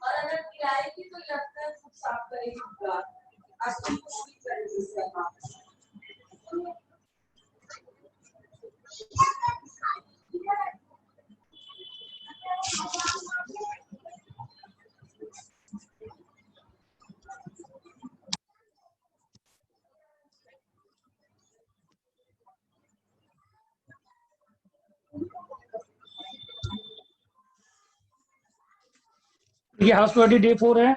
और अगर गिराएगी तो लगता है खुद साफ करेगी पूरा। अच्छी कुछ भी करेगी इसका काम। ये हाउस प्रायोरिटी डे 4 है।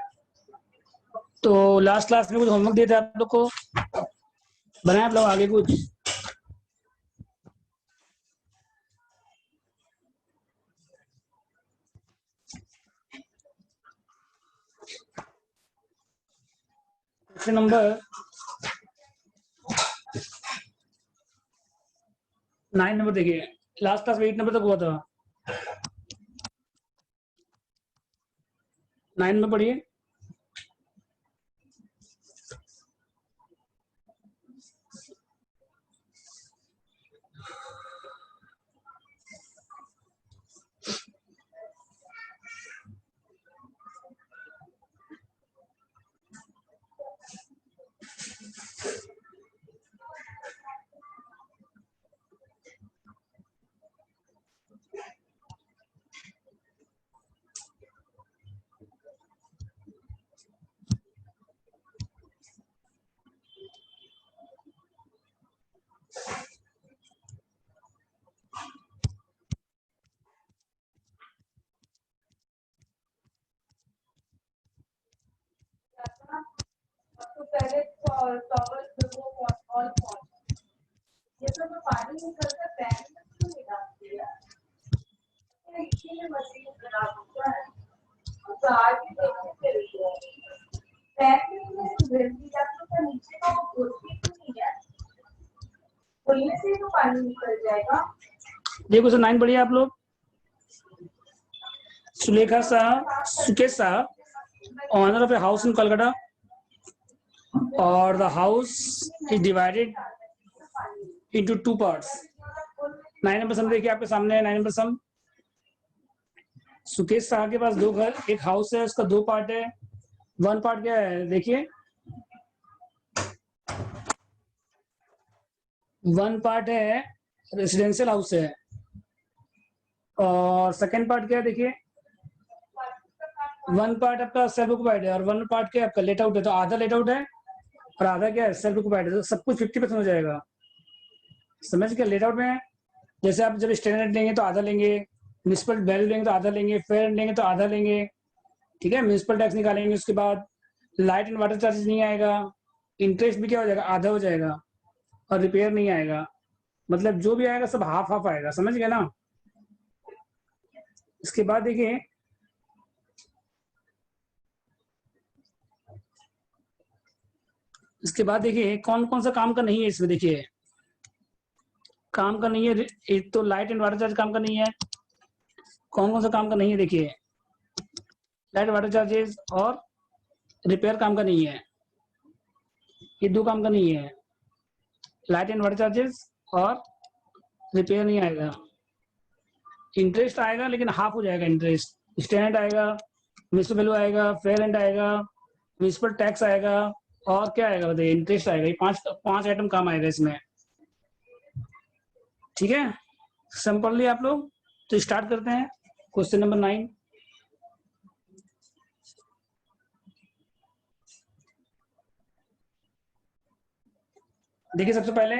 तो लास्ट क्लास में कुछ होमवर्क दिए थे आप लोग को, बनाए आप लोग आगे कुछ? क्वेश्चन नंबर 9 नंबर देखिए, लास्ट क्लास में 8 नंबर तक हुआ था। 9 में पढ़िए। तो पहले टॉवल वो ऑल पॉट ये सब तो पानी निकलता पैन में क्यों नहीं डालती है? इसीलिए मशीन खराब होता है। तो आगे देखने के लिए पैन में वेंटी जाता तो नीचे का वो घुसती क्यों नहीं है? खुलने से तो पानी निकल जाएगा। देखो सर 9 पढ़िए आप लोग। Sulekha Shah, Sukesh Shah, owner of a house in Kolkata, और the house is divided into 2 parts. 9 नंबर सम देखिए आपके सामने है। 9 नंबर सम, सुकेश शाह के पास 2 घर, एक हाउस है, उसका 2 पार्ट है। 1 पार्ट क्या है देखिए, 1 पार्ट है रेसिडेंशियल हाउस है, और सेकंड पार्ट क्या है देखिए, 1 पार्ट आपका सेल्फ ऑक्युपाइड है और 1 पार्ट क्या है आपका लेट आउट है। तो आधा लेट आउट है और आधा क्या है सेल्फ ऑक्युपाइड है। तो सब कुछ 50% हो जाएगा। समझ गया? लेट आउट में जैसे आप जब स्टैंडर्ड लेंगे तो आधा लेंगे, म्यूनिसिपल वैल्यू लेंगे तो आधा लेंगे, फेयर लेंगे तो आधा लेंगे। ठीक है, म्यूनिसिपल टैक्स निकालेंगे, उसके बाद लाइट एंड वाटर चार्जेस नहीं आएगा, इंटरेस्ट भी क्या हो जाएगा, आधा हो जाएगा, और रिपेयर नहीं आएगा। मतलब जो भी आएगा सब हाफ हाफ आएगा। समझ गए ना? इसके बाद देखिए, कौन कौन सा काम का नहीं है इसमें। देखिए काम का नहीं है, एक तो लाइट एंड वाटर चार्ज काम का नहीं है। कौन कौन सा काम का नहीं है देखिए, लाइट वाटर चार्जेस और रिपेयर काम का नहीं है। ये 2 काम का नहीं है, लाइट एंड वाटर चार्जेस और रिपेयर नहीं आएगा। इंटरेस्ट आएगा लेकिन हाफ हो जाएगा। इंटरेस्ट स्टैंडर्ड आएगा, म्यूनिसिपल वैल्यू आएगा, फेयर रेंट आएगा, म्यूनिसिपल टैक्स आएगा, और क्या आएगा बताइए, इंटरेस्ट आएगा। ये 5 आइटम काम आएगा इसमें। ठीक है, सम पढ़ लिया आप लोग? तो स्टार्ट करते हैं क्वेश्चन नंबर 9। देखिए सबसे पहले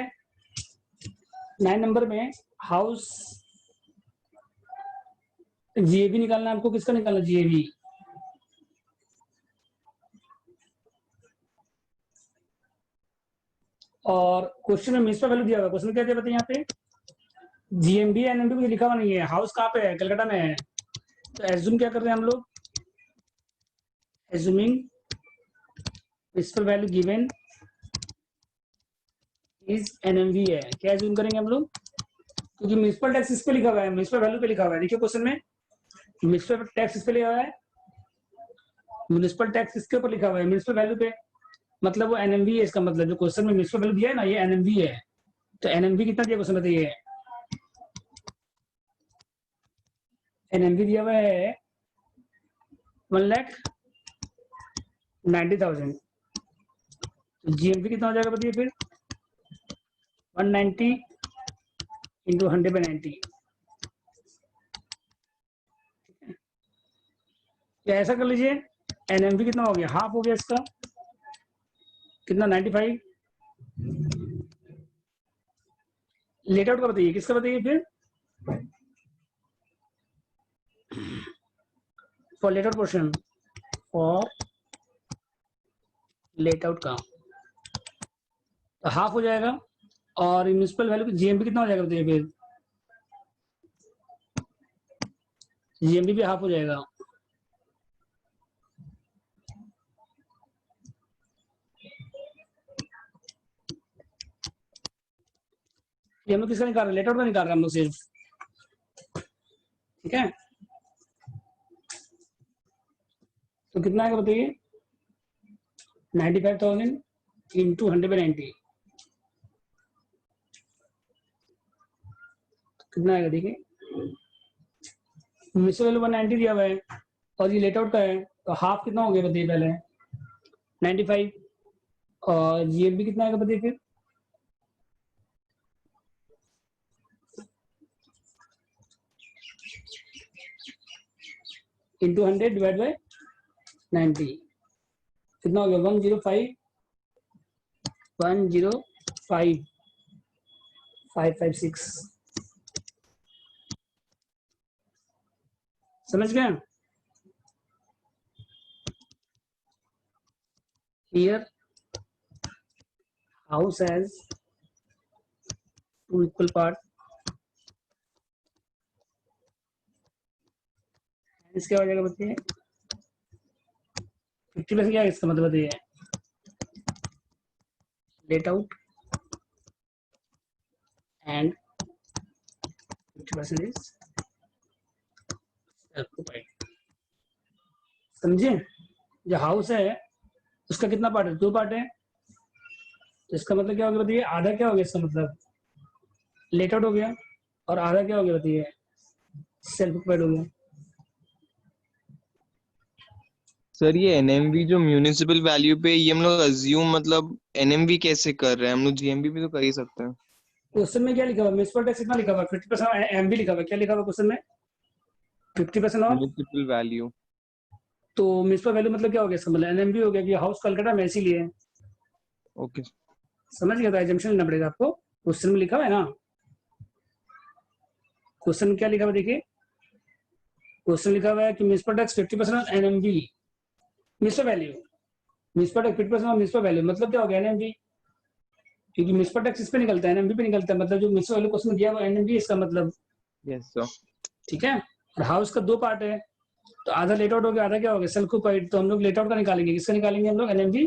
9 नंबर में हाउस जीएबी निकालना है आपको। किसका निकालना? जीएबी। और क्वेश्चन में म्यूनिसिपल वैल्यू दिया हुआ है। क्वेश्चन क्या दिया बताइए यहाँ पे, जीएमबी एनएमबी कुछ लिखा हुआ नहीं है। हाउस कहाँ पे है? कलकत्ता में है। तो एज्यूम क्या कर रहे हैं हम लोग, assuming municipal value given is NMV है। क्या एज्यूम करेंगे हम लोग, क्योंकि म्यूनिसिपल टैक्स इस पे लिखा हुआ है, म्यूनिसिपल वैल्यू पे लिखा हुआ है। देखिए क्वेश्चन में म्यूनिसिपल टैक्स इस पे लिखा हुआ है, म्यूनिसिपल टैक्स इसके ऊपर लिखा हुआ है म्यूनिसिपल वैल्यू पे, मतलब वो एनएमवी है। इसका मतलब जो क्वेश्चन में म्यूनिसिपल वैल्यू दिया है ना, ये एनएमवी है। तो एनएमवी कितना दिया क्वेश्चन बताइए, एनएमवी दिया हुआ है 1,90,000। तो GMP कितना हो जाएगा बताइए फिर? 190 इंटू 100/90। या ऐसा कर लीजिए, NMV कितना हो गया? हाफ हो गया इसका, कितना? 95। लेट आउट का बताइए, किसका बताइए फिर? For let out portion, for late out का तो हाफ हो जाएगा। और म्यूनिसिपल वैल्यू की GMP कितना हो जाएगा बताइए फिर? GMP भी हाफ हो जाएगा। ये हम लोग किसका निकाल रहे हैं? लेट आउट का निकाल रहे हैं हम लोग सिर्फ, ठीक है। तो कितना आएगा बताइए? 95,000 इंटू 100/90 कितना आएगा देखिए? म्यूनिसिपल वैल्यू 190 दिया हुआ है और ये लेट आउट का है, तो हाफ कितना हो गया बताइए पहले? 95। और GMP कितना आएगा बताइए फिर? इंटू 100 डिवाइड बाई 90 कितना हो गया? 105,556। समझ गए? Here house has 2 equal part, इसका क्या हो जाएगा बताइए? 50% क्या है इसका मतलब बताइए? Let out and 50% is occupied. समझे? जो हाउस है उसका कितना पार्ट है? 2 पार्ट है। तो इसका मतलब क्या हो गया बताइए? आधा क्या हो गया इसका मतलब? लेट आउट हो गया। और आधा क्या हो गया बताइए? सेल्फ ऑक्युपाइड हो गया। सर ये एनएमवी जो म्यूनिसिपल वैल्यू पे, ये हम लोग अज्यूम मतलब एनएमवी कैसे कर रहे हैं? हम लोग जीएमवी भी तो कर ही सकते हैं। क्वेश्चन में क्या लिखा हुआ? म्यूनिसिपल टैक्स कितना लिखा हुआ? 50% MB लिखा हुआ। क्या लिखा हुआ क्वेश्चन में? 50% ऑफ म्यूनिसिपल वैल्यू। तो म्यूनिसिपल वैल्यू मतलब क्या हो गया इसका मतलब? NMB हो गया कि हाउस कलकत्ता में इसीलिए। ओके समझ गया? तो एजम्पशन लेना पड़ेगा आपको। क्वेश्चन में लिखा हुआ है ना, क्वेश्चन में क्या लिखा हुआ देखिए? क्वेश्चन लिखा हुआ है कि municipal tax 50% NMB municipal value, municipal tax 50% municipal value मतलब क्या हो गया? NMB, क्योंकि म्यूनिसिपल टैक्स इस पे निकलता है, NMB पे निकलता है। मतलब जो म्यूनिसिपल वैल्यू क्वेश्चन दिया हुआ NMB इसका मतलब, यस सर। ठीक है। और हाउस का 2 पार्ट है, तो आधा लेट आउट हो गया, आधा क्या हो गया? Self occupied. तो हम लोग लेट आउट का निकालेंगे। किसका निकालेंगे हम लोग? NMB।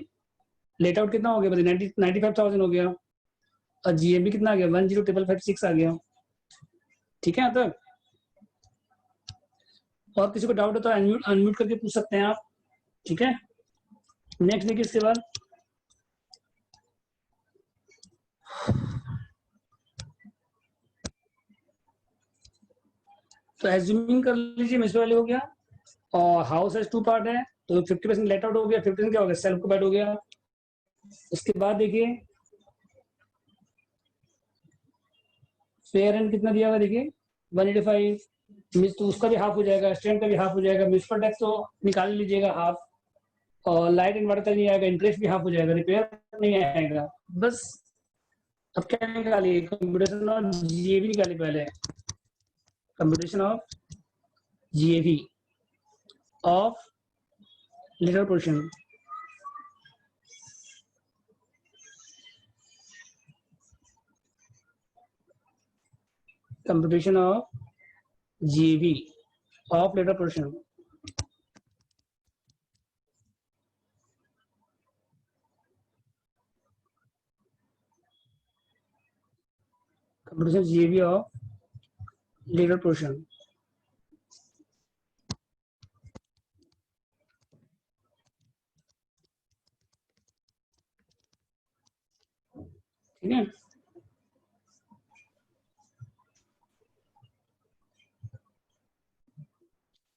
लेट आउट कितना हो गया बताइए? 95,000 हो गया। और GMB कितना आ गया? 105,556 आ गया। ठीक है। तो और किसी को डाउट है तो अनम्यूट अनम्यूट करके पूछ सकते हैं आप, ठीक है। नेक्स्ट देखिए इसके बाद, तो एज्यूमिंग कर लीजिए म्यूनिसिपल वैल्यू हो गया और हाउस है 2 पार्ट है, तो 50% लेट आउट हो गया, 50% क्या हो गया? सेल्फ ऑक्युपाइड हो गया। उसके बाद देखिए फेयर एंड कितना दिया हुआ देखिए? 185। तो उसका भी हाफ हो जाएगा, स्टैंड का भी हाफ हो जाएगा। म्यूनिसिपल टैक्स तो निकाल लीजिएगा हाफ, और लाइट एंड वाटर तक नहीं आएगा, इंटरेस्ट भी हाफ हो जाएगा, रिपेयर नहीं आएगा। बस अब क्या निकालिए? कंप्यूटेशन ऑफ GAV निकालिए पहले। Computation of GAV of latter portion. Computation of GAV of latter portion. Computation GAV of latter portion. ठीक है।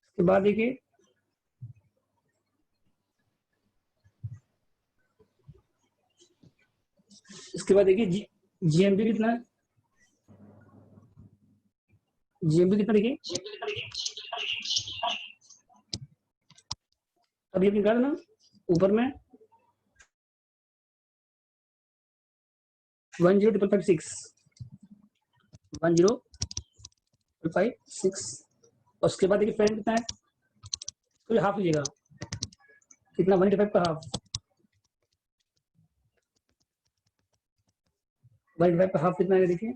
उसके बाद देखिए उसके बाद देखिए जीएमबी कितना है, जीएमबी कितना देखिए, अब ये निकाल ना ऊपर में 10556 10556। उसके बाद देखिए फ्रेंड कितना है, तो हाफ लीजिएगा, कितना 185 का हाफ, 185 का हाफ कितना है देखिए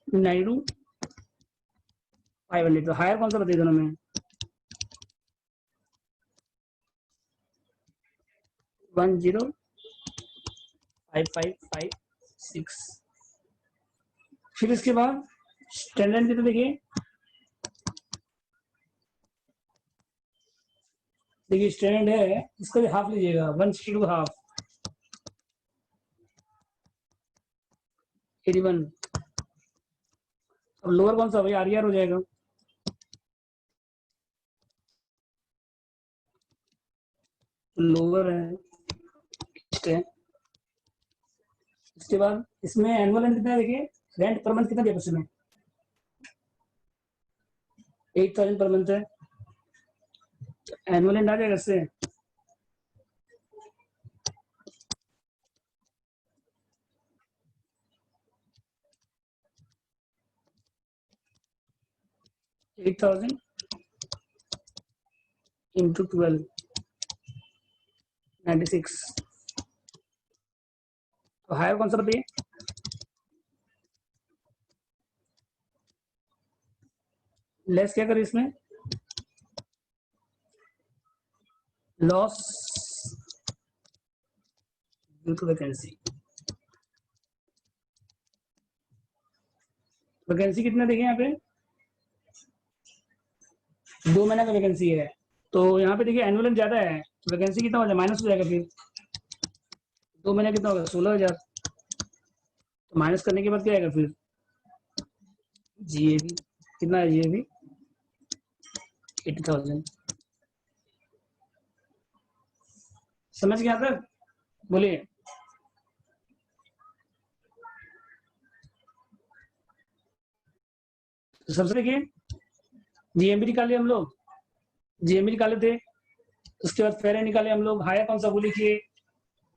92,500। तो हायर कौन सा बताइए दोनों में, 10556। फिर इसके बाद स्टैंडर्ड कितना देखिए, देखिए स्टैंडर्ड है, इसका भी हाफ लीजिएगा, 162 का हाफ 81। अब लोअर कौन सा भाई, आरईआर हो जाएगा, लोअर है। इसके बाद इसमें एनुअल रेंट कितना है देखिए, रेंट पर मंथ कितना दिया उसमें 8,000 पर मंथ है, एनुअल रेंट आ जाएगा इससे, $8,000 into 12 96। तो हायर कौन सा बताइए, लेस क्या करें इसमें, loss due to vacancy, vacancy कितना देखिए यहाँ पे 2 महीने का वैकेंसी है, तो यहाँ पे देखिए एनुअल ज्यादा है, तो वैकेंसी कितना हो जाएगा, माइनस हो जाएगा, फिर 2 महीने कितना होगा 16,000, तो माइनस करने के बाद क्या आएगा फिर जीएबी कितना है, जीएबी 80,000। समझ गया सर, बोलिए। तो सबसे देखिए जीएमबी निकाले हम लोग, जीएमबी निकाले थे, उसके बाद फेयर निकाले हम लोग, हायर कौन सा वो लिखिए,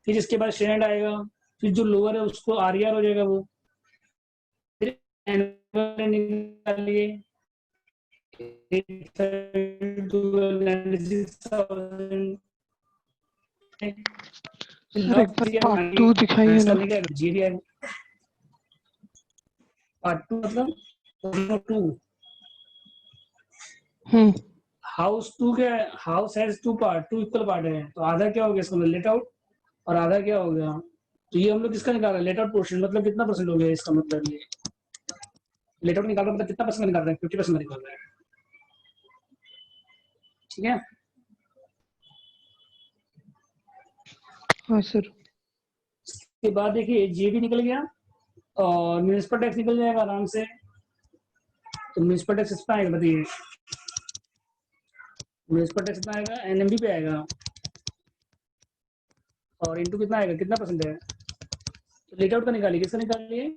फिर इसके बाद स्टैंडर्ड आएगा, फिर जो लोअर है उसको आरईआर हो जाएगा वो, फिर एनुअल निकालिए 96,000। सर एक बार पार्ट 2 दिखाइए ना। पार्ट 2 मतलब 2 हाउस 2 के, house has 2 part, 2 equal part है, तो आधा क्या हो गया इसका मतलब लेट आउट, और आधा क्या हो गया, तो ये हम लोग किसका निकाल रहे हैं, लेट आउट पोर्शन, मतलब कितना परसेंट हो गया इसका मतलब, ये लेट आउट निकाल रहे हैं मतलब कितना परसेंट निकाल रहे हैं, 50% निकाल रहे हैं, ठीक है। हाँ सर। इसके बाद देखिए जीएबी निकल गया और म्युनिसिपल टैक्स निकल जाएगा आराम से, तो म्युनिसिपल टैक्स कितना आएगा बताइए, म्युनिसिपल टैक्स कितना आएगा, एनएमबी पे आएगा, और इनटू कितना आएगा, कितना परसेंट है, तो लेट आउट का निकालिए, किसका निकालिए,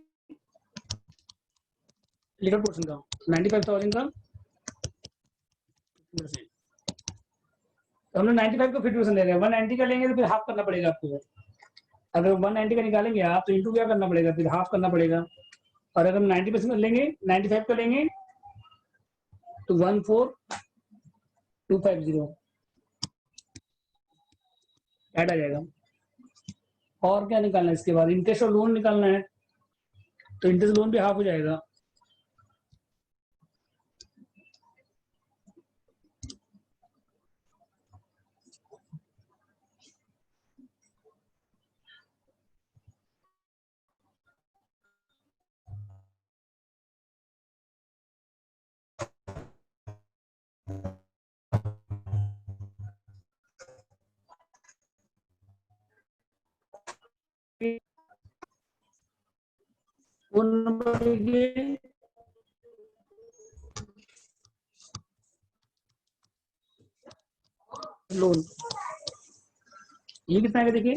लेट आउट पोर्शन का 95,000 का 50%। तो हम लोग 95 का 50% ले रहे हैं, 190 का लेंगे तो फिर हाफ करना पड़ेगा आपको, अगर 190 का निकालेंगे आप तो इंटू क्या करना पड़ेगा, फिर हाफ करना पड़ेगा, और अगर हम 90% लेंगे 95 का लेंगे तो 14,250 ऐड आ जाएगा। और क्या निकालना है इसके बाद, इंटरेस्ट और लोन निकालना है, तो इंटरेस्ट लोन भी हाफ हो जाएगा, फोन नंबर लिखिए, लोन ये कितना आएगा देखिए,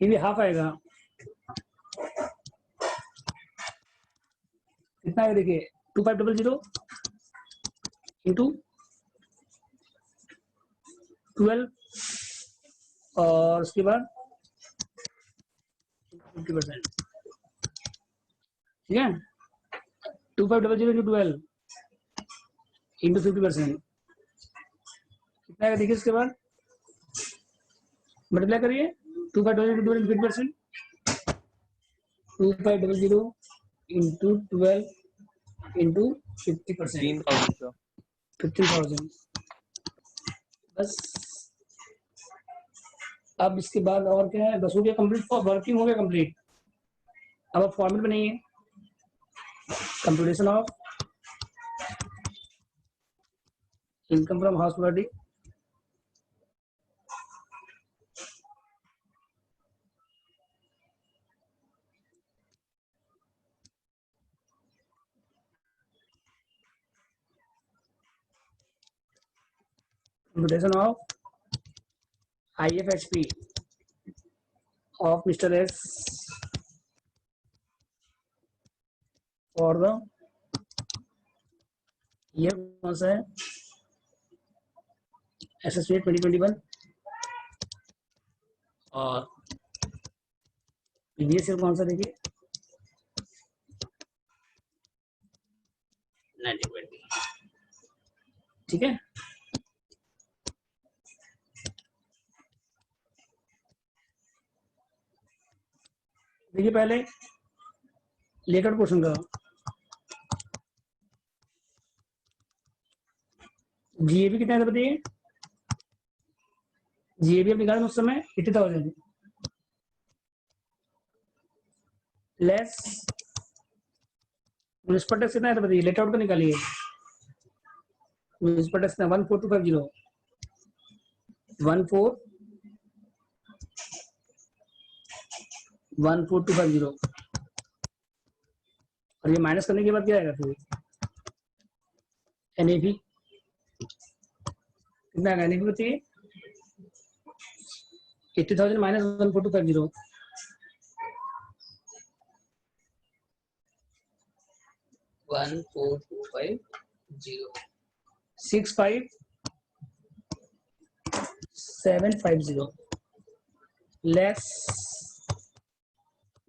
ये भी हाफ आएगा, कितना आएगा देखिए 2500 इंटू 12 और उसके बाद 50%, ठीक है। 2500 इंटू 12 इंटू 50%, कितना आएगा देखिए, उसके बाद मल्टीप्लाई करिए 2500 इंटू 12 50%, 2500 इंटू 12 इंटू 50%, 15,000 का। 15,000। बस अब इसके बाद और क्या है, बस हो गया कंप्लीट, वर्किंग हो गया कंप्लीट। अब फॉर्मेट बनाइए, computation of income from house property, computation of IFHP of Mr. S for the year कौन सा है, SSP 2021 और प्रीवियस ईयर कौन सा देखिए 1920, ठीक है। देखिए पहले लेटर पोर्शन का, जीएबी कितना है बताइए, जीएबी अब निकालें उस समय 80,000 लेस म्यूनिसिपल टैक्स कितना है बताइए, लेट आउट का निकालिए, म्यूनिसिपल टैक्स 14250 14250 और ये माइनस करने के बाद क्या आएगा फिर एनएबी कितना आएगा, एनएबी बताइए 80,000 minus 14250 14250 65750 less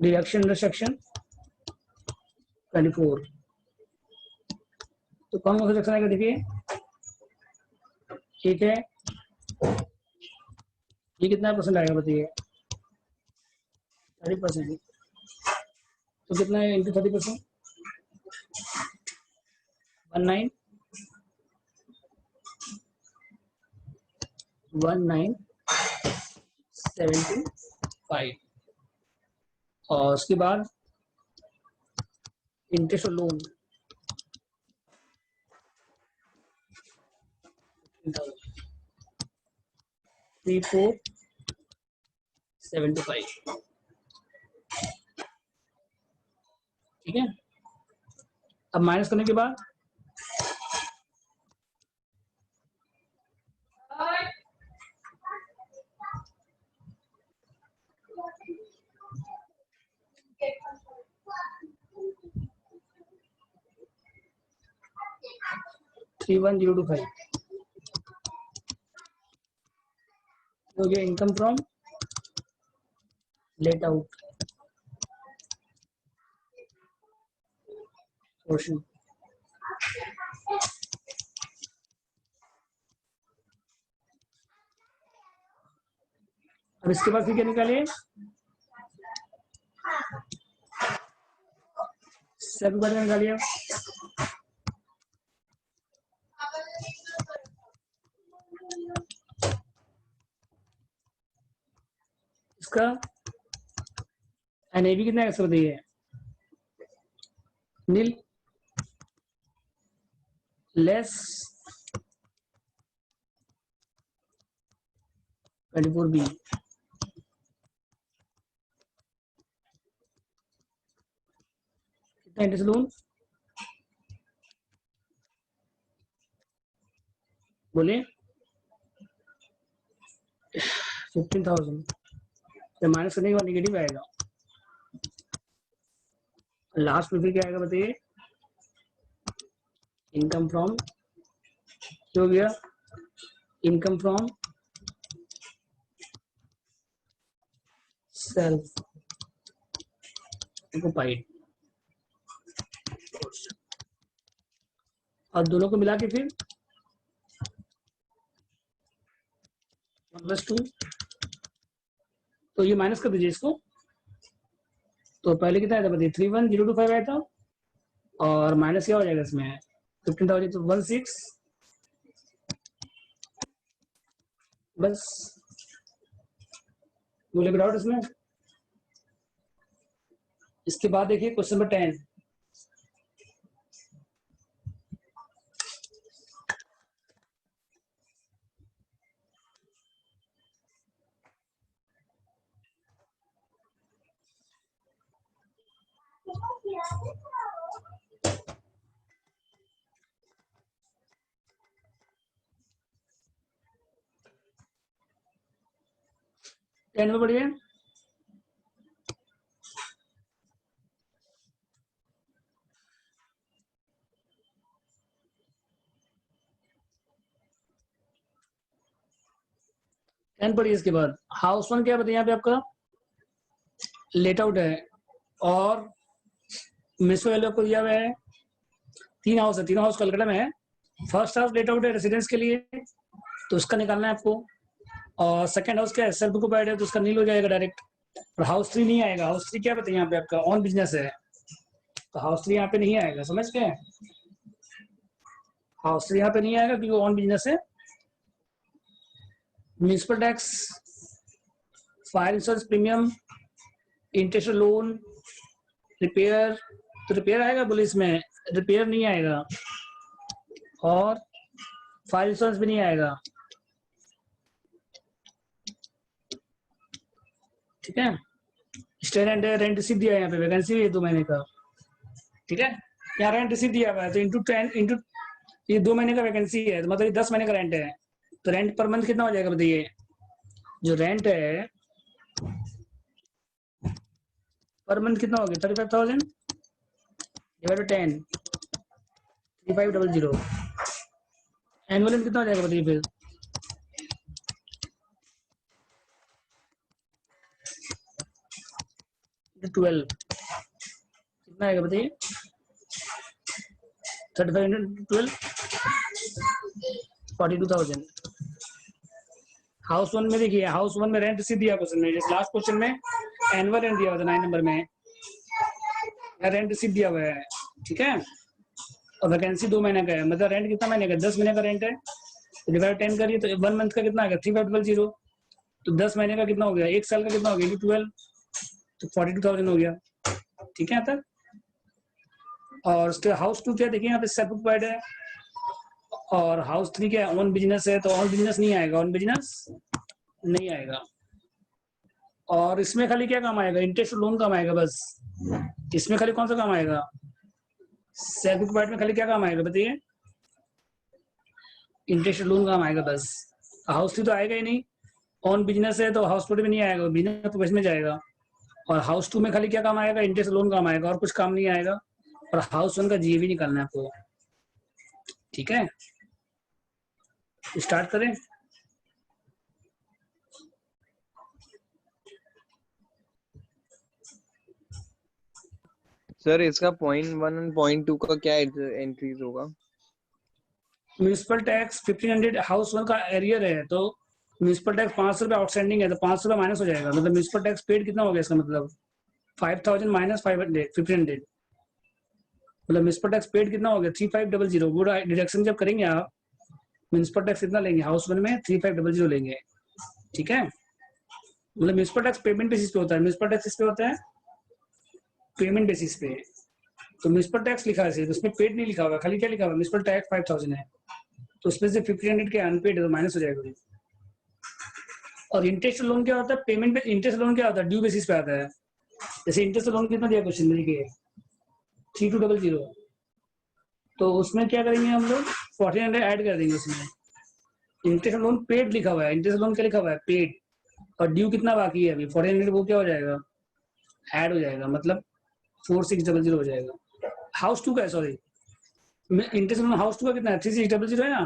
deduction under section 24, तो कौन सा सेक्शन आएगा देखिए, ठीक है। ये कितना परसेंट आएगा बताइए 30%, तो कितना है इंटू 30%, 1975 और उसके बाद इंटरेस्ट और लोन 3475, ठीक है। अब माइनस करने के बाद थ्री 1025 हो गया income from let out portion. अब इसके बाद फिर क्या निकालिए, सब बार निकालिए, इसका एनएबी कितना एक्सर दी है नील लेस 24B कितना इंटरेस्ट लोन बोलिए 15,000 तो माइनस करने के बाद निगेटिव आएगा। लास्ट में फिर क्या आएगा बताइए? इनकम फ्रॉम, क्या हो गया? इनकम फ्रॉम सेल्फ ऑक्युपाइड, और दोनों को मिला के फिर 1+2, तो ये माइनस कर दीजिए इसको। तो पहले कितना आया था बताइए? 31025 आया था, और माइनस क्या हो जाएगा इसमें? 15,000 तो 16, बस बोले डाउट इसमें। इसके बाद देखिए क्वेश्चन नंबर 10। टेन में पढ़िए। टेन पढ़िए। इसके बाद हाउस वन क्या बताइए? यहाँ पे आपका लेट आउट है, और मिसो वैल्यू आपको दिया हुआ है। तीन हाउस है, तीनों हाउस कलकत्ता में है। फर्स्ट हाउस लेट आउट है रेसिडेंस के लिए, तो उसका निकालना है आपको। और सेकंड हाउस क्या है? सेल्फ ऑक्युपाइड है, तो उसका नील हो जाएगा डायरेक्ट। और हाउस 3 नहीं आएगा। हाउस 3 क्या बताइए? यहाँ पे आपका ऑन बिजनेस है, तो हाउस 3 यहाँ पे नहीं आएगा। समझ गए? हाउस 3 यहाँ पे नहीं आएगा क्योंकि ऑन बिजनेस है। Municipal tax, fire insurance premium, interest loan, repair, तो रिपेयर आएगा बोले? इसमें रिपेयर नहीं आएगा, और फायर इंश्योरेंस भी नहीं आएगा। ठीक है? स्टे रेंट है, रेंट रिसीव दिया है, यहाँ पे वैकेंसी है 2 महीने का। ठीक है? यहाँ रेंट रिसीव दिया हुआ है, तो इंटू 10 इंटू ये 2 महीने का वैकेंसी है, तो मतलब ये 10 महीने का रेंट है। तो रेंट पर मंथ कितना हो जाएगा बताइए? जो रेंट है पर मंथ कितना हो गया? 35,000 डिवाइड बाय 10, 3500। एनुअल कितना हो जाएगा बताइए फिर? तो 12 कितना आएगा बताइए? 3500 12 42,000। हाउस वन में देखिए, हाउस वन में रेंट रिसीव दिया क्वेश्चन में, जैसे लास्ट क्वेश्चन में एनुअल रेंट दिया हुआ था 9 नंबर में, रेंट रिसीव दिया हुआ है। ठीक है? और वैकेंसी 2 महीने का है, मतलब रेंट कितना महीने का? 10 महीने का रेंट है, तो डिवाइड 10 करिए तो 1 मंथ का कितना आ गया? 3500। तो 10 महीने का कितना हो गया? 1 साल का कितना हो गया? 12, तो 42,000 हो गया। ठीक है? तक। और उसके हाउस 2 क्या देखिए? यहाँ पे सेल्फ ऑक्युपाइड है, और हाउस 3 क्या है? ऑन बिजनेस है, तो ऑन बिजनेस नहीं आएगा, ऑन बिजनेस नहीं आएगा। और इसमें खाली क्या काम आएगा? इंटरेस्ट लोन काम आएगा बस। इसमें खाली कौन सा काम आएगा? सेल्फ ऑक्युपाइड में खाली क्या काम आएगा बताइए? इंटरेस्ट लोन काम आएगा बस। हाउस 3 तो आएगा ही नहीं, ऑन बिजनेस है, तो हाउस 4 में नहीं आएगा, बिजनेस प्रोफेस में जाएगा। और हाउस 2 में खाली क्या काम आएगा? इंटरेस्ट लोन काम आएगा, और कुछ काम नहीं आएगा। और हाउस 1 का जीएवी निकालना है आपको। ठीक है? स्टार्ट करें। सर इसका 0.1 और 0.2 का क्या एंट्रीज होगा? म्यूनिसिपल टैक्स 1500 हाउस 1 का एरियर है, तो म्यूनिसिपल टैक्स 500 रुपये आउटस्टैंडिंग है, तो 500 रुपये माइनस हो जाएगा। मतलब म्यूनिसिपल टैक्स पेड कितना हो गया? इसका मतलब 5,000 माइनस 500 1500, मतलब म्यूनिसिपल टैक्स पेड कितना हो गया? 3500। वो डिडक्शन जब करेंगे आप, म्यूनिसिपल टैक्स कितना लेंगे? हाउस 1 में 3500 लेंगे। ठीक है? मतलब म्यूनिसिपल टैक्स पेमेंट बेसिस पे होता है। म्यूनिसिपल टैक्स इस पे होता है पेमेंट बेसिस पे, तो म्यूनिसिपल टैक्स लिखा है, उसमें पेड नहीं लिखा हुआ, खाली क्या लिखा हुआ? म्यूनिसिपल टैक्स 5,000 है, तो उसमें से 1500 के अनपेड है, तो माइनस हो जाएगा। और इंटरेस्ट लोन क्या होता है? पेमेंट पे इंटरेस्ट लोन क्या होता है? ड्यू बेसिस पे आता है। जैसे इंटरेस्ट लोन कितना दिया क्वेश्चन में? देखिए 3200, तो उसमें क्या करेंगे हम लोग? 1400 ऐड कर देंगे उसमें। इंटरेस्ट लोन पेड लिखा हुआ है, इंटरेस्ट लोन क्या लिखा हुआ है? पेड। और ड्यू कितना बाकी है अभी 400, वो क्या हो जाएगा, ऐड हो जाएगा, मतलब 4600 हो जाएगा। हाउस 2 का है, सॉरी इंटरेस्ट में हाउस 2 का कितना है 3600 है ना,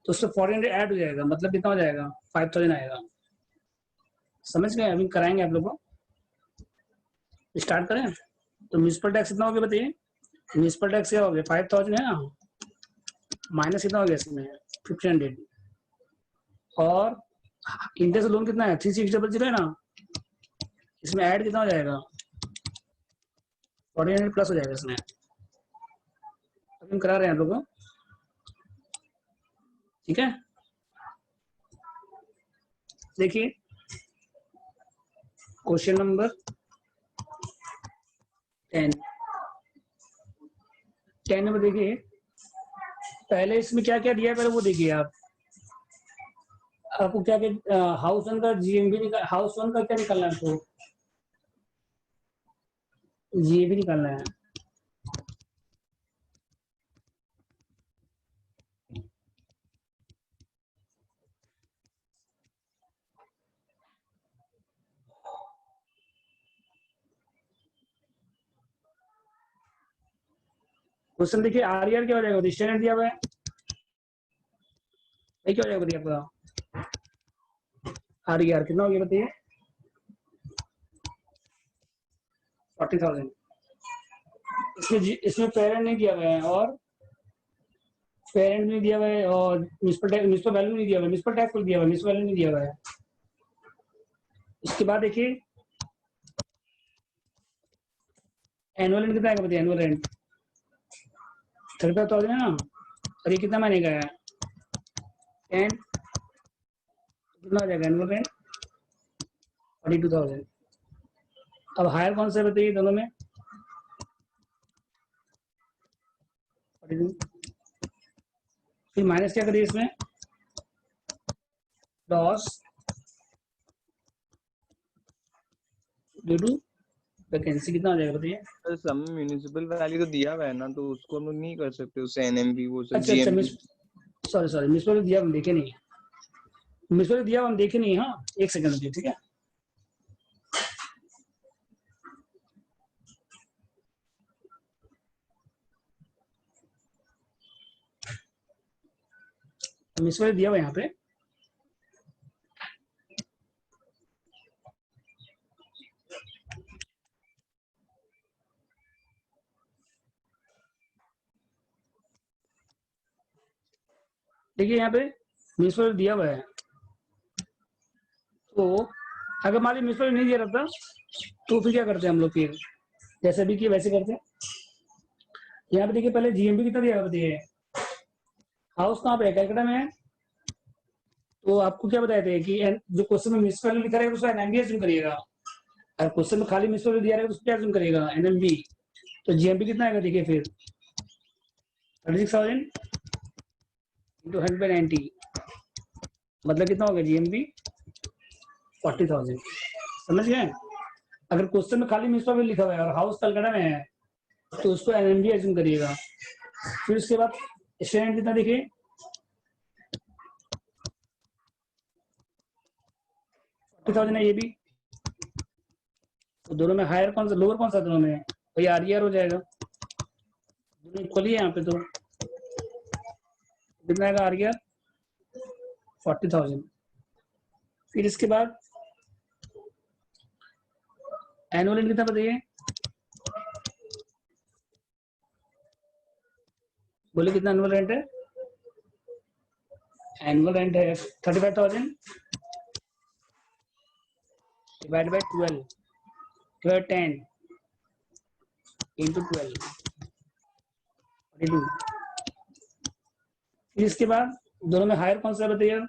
तो उससे 400 ऐड हो जाएगा, मतलब कितना हो जाएगा 5000 आएगा। समझ गए, अभी कराएंगे आप लोग को। स्टार्ट करें। तो म्यूनिसिपल टैक्स कितना हो गया बताइए, म्यूनिसिपल टैक्स क्या हो गया 5000 है ना, माइनस कितना हो गया इसमें 1500, और इंटरेस्ट लोन कितना है 3600 है ना, इसमें ऐड कितना हो जाएगा 400 प्लस हो जाएगा इसमें। अभी हम करा रहे हैं आप लोगों को, ठीक है। देखिए क्वेश्चन नंबर 10 नंबर देखिए, पहले इसमें क्या क्या दिया है पहले वो देखिए आप, आपको क्या क्या हाउस वन का जीएमबी निकाल, हाउस वन का क्या निकालना है, तो जीएबी निकालना है। क्वेश्चन देखिए आरईआर क्या हो जाएगा, स्टैंडर्ड दिया हुआ है, क्या हो जाएगा बताइए आपका, आरईआर कितना हो गया बताइए 40,000। इसमें पेरेंट नहीं दिया हुआ है, और पेरेंट नहीं दिया हुआ है, और म्यूनिसिपल वैल्यू नहीं दिया हुआ है, म्यूनिसिपल टैक्स दिया हुआ है, म्यूनिसिपल वैल्यू नहीं दिया हुआ है। इसके बाद देखिए एनुअल रेंट कितना आएगा बताइए, एनुअल रेंट 35,000 है ना, और ये कितना महीने का है 10, कितना हो जाएगा एनुअल रेंट 42,000। अब हायर कौन सा बताइए दोनों में, 42, फिर माइनस क्या करिए इसमें, लॉस ड्यू टू वैकेंसी कितना हो जाएगा बताइए। सर सब में म्यूनिसिपल वैल्यू तो दिया हुआ है ना, तो उसको हम लोग नहीं कर सकते उससे एनएमवी वो सब अच्छा जीएमवी। सॉरी म्यूनिसिपल दिया हम देखे नहीं, म्यूनिसिपल दिया हम देखे नहीं, हाँ एक सेकंड रुकिए, ठीक है। म्यूनिसिपल दिया हुआ यहाँ पे, देखिए यहाँ पे म्यूनिसिपल दिया हुआ है, तो अगर मान लीजिए म्यूनिसिपल नहीं दिया रहता तो फिर क्या करते हैं हम लोग, फिर जैसे भी किए वैसे करते हैं। यहाँ पे देखिए पहले जीएमबी कितना दिया हुआ बताइए, हाउस कहाँ पे है कैलकाटा में है, तो आपको क्या बताए थे कि जो क्वेश्चन में म्यूनिसिपल लिखा रहेगा उसका एनएमबी एज्यूम करिएगा, अगर क्वेश्चन में खाली म्यूनिसिपल दिया रहेगा तो उसको क्या एज्यूम करिएगा एनएमबी। तो जीएमबी कितना आएगा देखिए फिर 36,000 इंटू 190, मतलब कितना हो गया जीएमबी 40,000। समझ गए। अगर क्वेश्चन में खाली म्यूनिसिपल लिखा हुआ है और हाउस कलकत्ता में है तो उसको एनएमबी एज्यूम करिएगा। फिर उसके बाद स्टूडेंट कितना देखिए 40,000 है ये भी, तो दोनों में हायर कौन सा लोअर कौन सा दोनों में, तो ये आरईआर हो जाएगा, दोनों इक्वली है यहाँ पे, तो कितना आएगा आरईआर 40,000। फिर इसके बाद एनुअल रेंट कितना बताइए, बोले कितना एनुअल रेंट है, एनुअल रेंट है 35,000 डिवाइड बाय 12 10 इंटू 12 42। फिर इसके बाद दोनों में हायर कौन सा बताइए,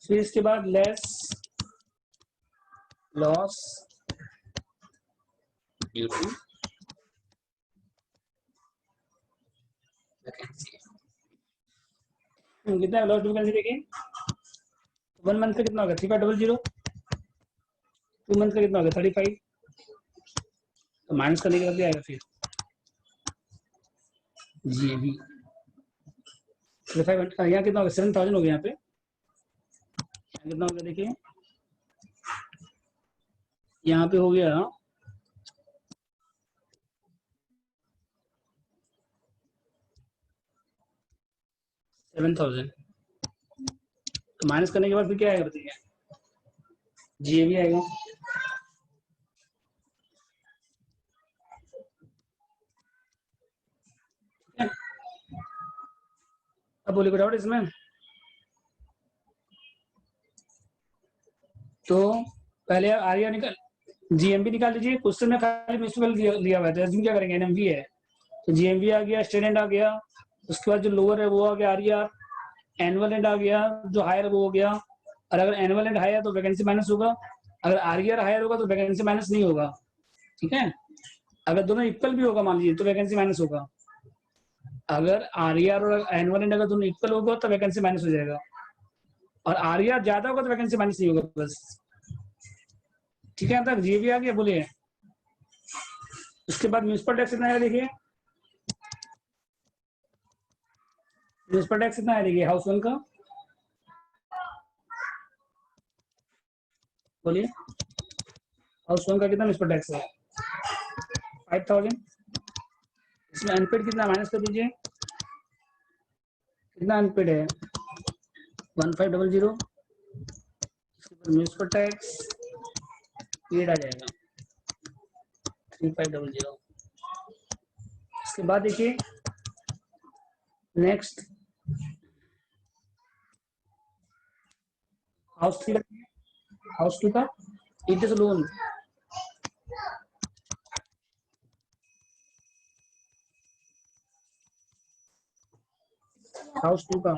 फिर इसके बाद less loss due to vacancy, कितना है लॉस ड्यू वैकेंसी देखिए, 1 मंथ का कितना होगा 3500, 2 मंथ का कितना होगा 35, तो माइनस करने के बाद क्या आएगा फिर जी अभी यहाँ कितना हो गया 7,000 हो गया यहाँ पे। कितना हो गया देखिए, यहाँ पे हो गया 7,000। तो माइनस करने के बाद फिर क्या आएगा बताइए, जी भी आएगा। अब बोलिए कोई डाउट इसमें? तो पहले आरिया निकाल, जीएमबी निकाल लीजिए। क्वेश्चन में खाली म्यूनिसिपल दिया हुआ है, तो क्या करेंगे, एनएमवी है तो जीएमवी आ गया, स्टेट एंड आ गया, उसके बाद जो लोअर है वो आ गया आरिया, एनुअल एंड आ गया, जो हायर है वो हो गया। और अगर एनुअल एंड हायर तो वैकेंसी माइनस होगा, अगर आरियर हायर होगा तो वैकेंसी माइनस नहीं होगा, ठीक है। अगर दोनों इक्वल भी होगा मान लीजिए तो वैकेंसी माइनस होगा। अगर आरियर और एनुअल एंड अगर दोनों इक्वल होगा तो वैकेंसी माइनस हो जाएगा, और आरियर ज्यादा होगा तो वैकेंसी माइनस नहीं होगा बस, ठीक है। तक जी भी आ गया, बोलिए। उसके बाद म्यूनिसिपल टैक्स कितना है देखिए, म्यूनिसिपल टैक्स कितना है देखिए, हाउस वन का, बोलिए। हाउस वन का कितना म्यूनिसिपल टैक्स है, 5,000। इसमें अनपेड कितना माइनस कर दीजिए, कितना अनपेड है 1500। म्यूनिसिपल टैक्स पेड आ जाएगा 3500। इसके बाद देखिए next house three, house two का it is loan, house two का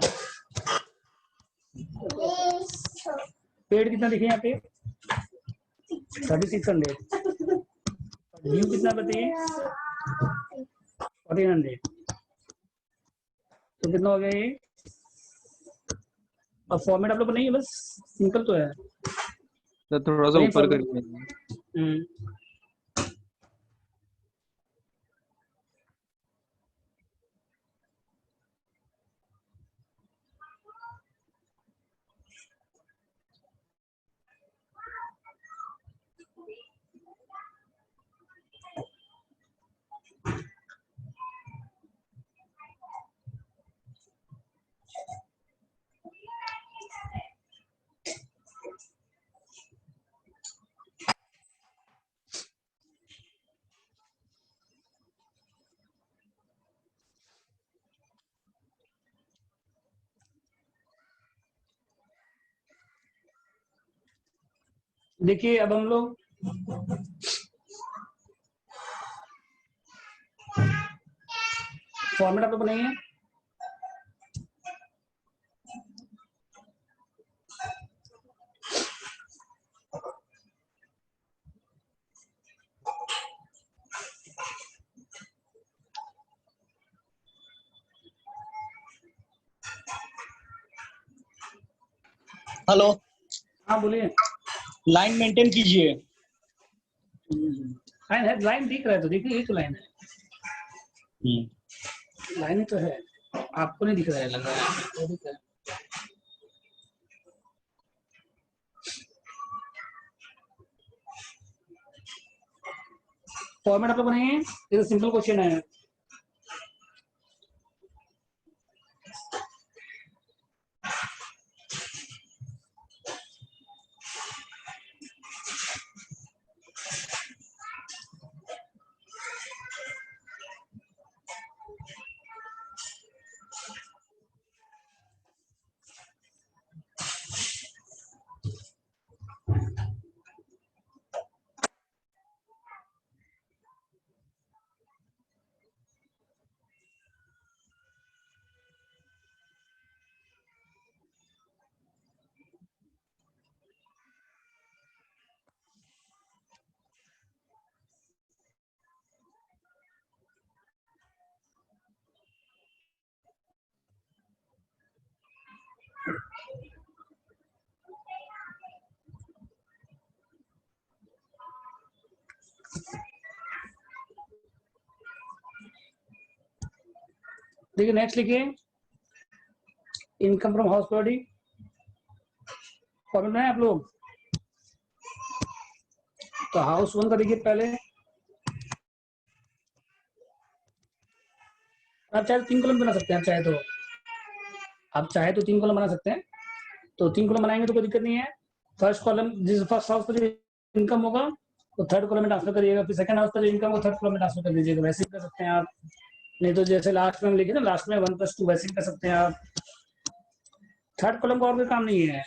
पेड कितना देखिए यहाँ पे 3600, ड्यू कितना बताइए 1400, तो कितना हो गया ये। अब फॉर्मेट आप लोग को नहीं है, बस सिंपल तो है, तो थोड़ा सा नहीं ऊपर फॉर्मेट। करके देखिए अब हम लोग फॉर्मेट आप लोग को नहीं है, हेलो, हाँ बोलिए। लाइन मेंटेन कीजिए। लाइन है, लाइन दिख रहा है तो देखिए, ये तो लाइन है, लाइन ही तो है, आपको नहीं दिख रहा है, लग रहा है तो दिख रहा है। फॉर्मेट आप लोग को नहीं है, ये तो सिंपल क्वेश्चन है। देखिए नेक्स्ट लिखिए income from house property, formula है आप लोग। तो हाउस वन का देखिए पहले, आप चाहे तो 3 कॉलम बना सकते हैं, आप चाहे तो 3 कॉलम बना सकते हैं। तो 3 कॉलम बनाएंगे तो कोई दिक्कत नहीं है। फर्स्ट कॉलम जिस फर्स्ट हाउस पर जो इनकम होगा वो थर्ड कॉलम में ट्रांसफर करिएगा, फिर सेकंड हाउस पर जो इनकम वो थर्ड कॉलम में ट्रांसफर कर दीजिएगा। वैसे ही कर सकते हैं आप, नहीं तो जैसे लास्ट में हम लिखे ना, लास्ट में 1+2 वैसे ही कर सकते हैं आप। थर्ड कॉलम का और कोई काम नहीं है।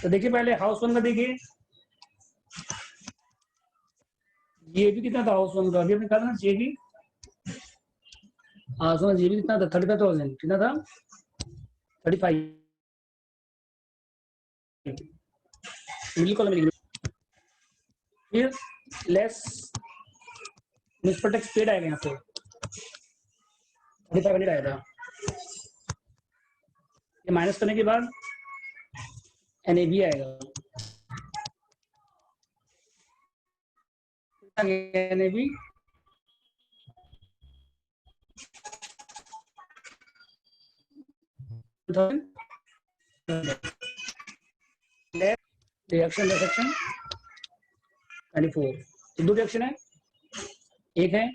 तो देखिए पहले हाउस वन का देखिए, ये भी कितना था हाउस वन का, अभी आपने कहा था ना ये भी, हाउस वन ये भी कितना था, 35,000 कितना था, 35 मिडिल कॉलम में। फिर लेस म्युनिसिपल टैक्स पेड आएगा यहाँ पे, 3500 आया था। ये माइनस करने के बाद एनएबी आएगा, एनएबी रिएक्शन 24। तो 2 रिएक्शन है, एक है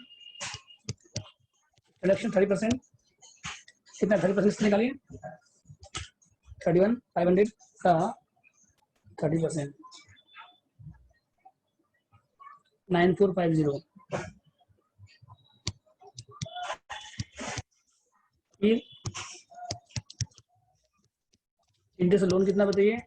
रिडक्शन 30%, कितना 30% निकालिए, 31,500 का 30%, 9450। फिर इंटरेस्ट लोन कितना बताइए,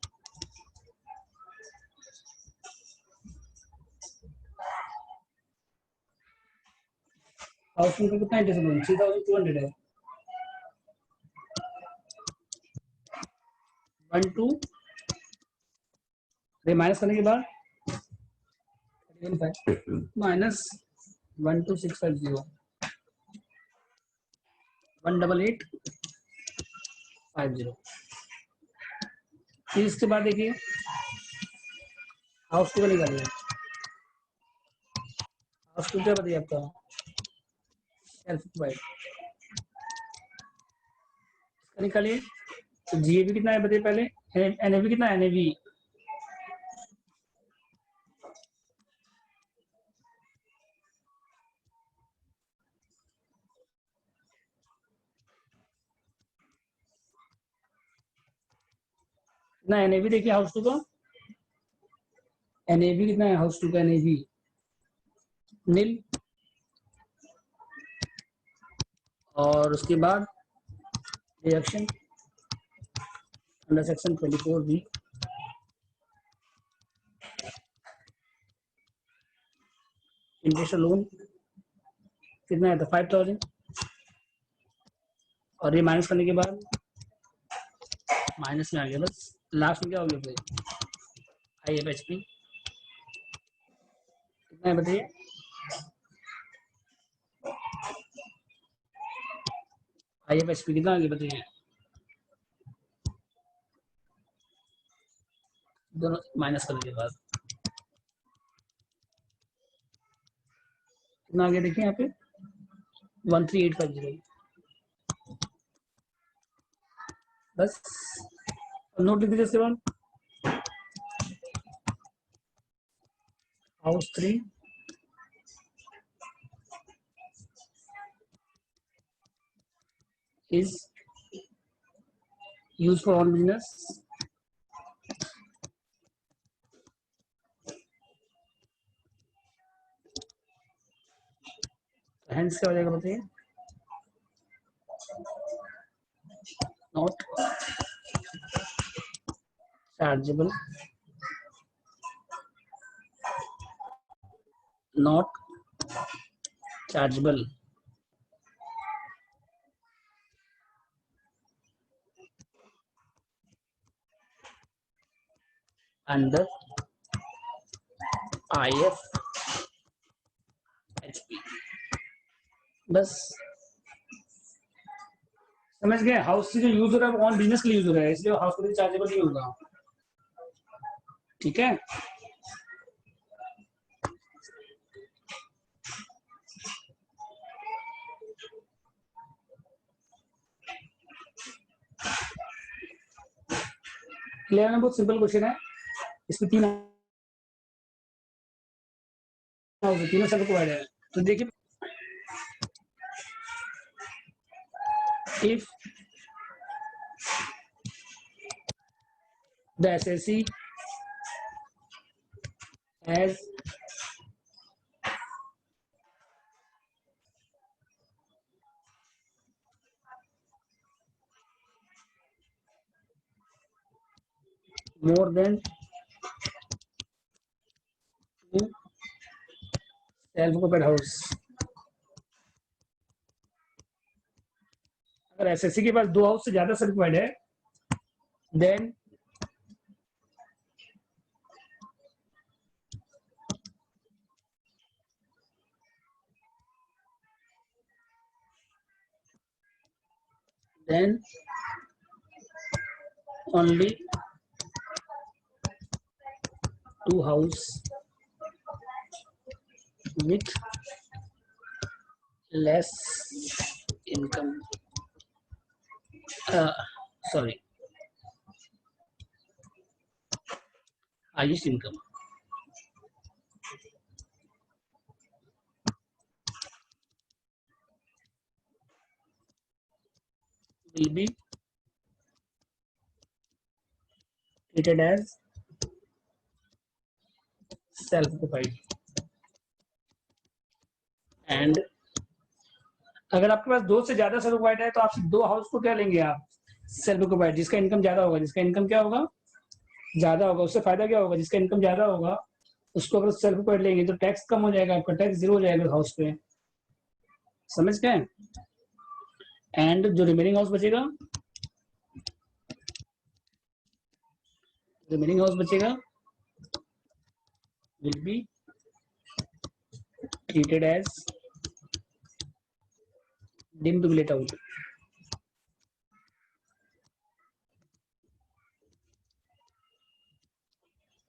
हाउस का कितना इंटरेस्ट लोन, 3200 है। 1 2 माइनस करने के बाद माइनस 12650, 18850। फिर इसके बाद देखिए हाउस टू का निकालिए, हाउस टू क्या बताइए आपका, सेल्फ प्रोवाइड, इसका निकालिए। तो जीएबी कितना है बताइए पहले, एनएबी कितना है, एनएबी कितना, एनएबी देखिए हाउस टू का, एनएबी कितना है हाउस टू का, एनएबी नील। और उसके बाद reaction under section 24B, interest loan कितना है, तो 5000। और ये माइनस करने के बाद माइनस में आ गया, बस लास्ट में क्या हो गया फिर, IFHP कितना है बताइए, IFHP कितना आ गया बताइए, दोनों माइनस करने के बाद कितना आ गया देखिए यहाँ पे 13850। बस नोट लिख दीजिए इसके बाद, house 3 is used for own business, hence क्या हो जाएगा बताइए, not chargeable, not chargeable under IFHP। बस समझ गए, हाउस से जो यूज हो रहा है वो ऑन बिजनेस के लिए यूज हो रहा है, इसलिए हाउस को चार्जेबल नहीं होगा, ठीक है। क्लियर है? बहुत सिंपल क्वेश्चन है, इसमें 3 हाउस, तीनों सेल्फ ऑक्यूपाइड है। तो देखिए, if the SSC has more than 2 self-occupied house, अगर एसएससी के पास 2 हाउस से ज्यादा सेल्फ ऑक्यूपाइड है, then only 2 house with less income, highest income, will be treated as self-occupied. And अगर आपके पास 2 से ज्यादा सेल्फ ऑक्यूपाइड है तो आप 2 हाउस को क्या लेंगे आप? सेल्फ ऑक्यूपाइड, जिसका इनकम ज्यादा होगा। जिसका इनकम क्या होगा? ज्यादा होगा। उससे फायदा क्या होगा? जिसका इनकम ज्यादा होगा उसको अगर सेल्फ ऑक्यूपाइड लेंगे तो टैक्स कम हो जाएगा, आपका टैक्स 0 हो जाएगा हाउस पे। समझ गए? एंड जो रिमेनिंग हाउस बचेगा, will be treated as deemed to be let out.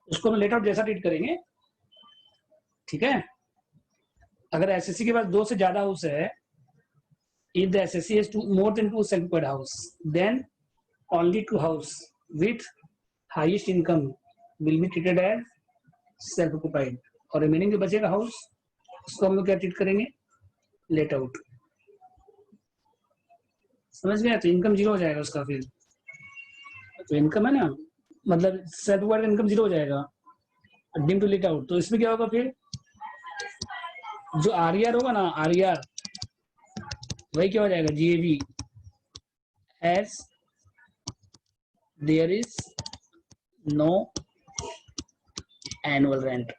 उसको हम लेट आउट जैसा ट्रीट करेंगे, ठीक है? अगर एसएससी के पास 2 से ज्यादा हाउस है, if the SSC has more than 2 self-occupied house, then only 2 house with highest income will be treated as self-occupied, और रिमेनिंग जो बचेगा हाउस उसको हम लोग क्या ट्रीट करेंगे? Late out. समझ गया? तो इनकम 0 हो जाएगा उसका। फिर तो इनकम है ना, मतलब सेल्फ ऑक्यूपाइड इनकम 0 हो जाएगा, डीम टू लेट आउट। तो इसमें क्या होगा? फिर जो आरईआर होगा ना, आरईआर वही क्या हो जाएगा? GAV, as there is no annual rent.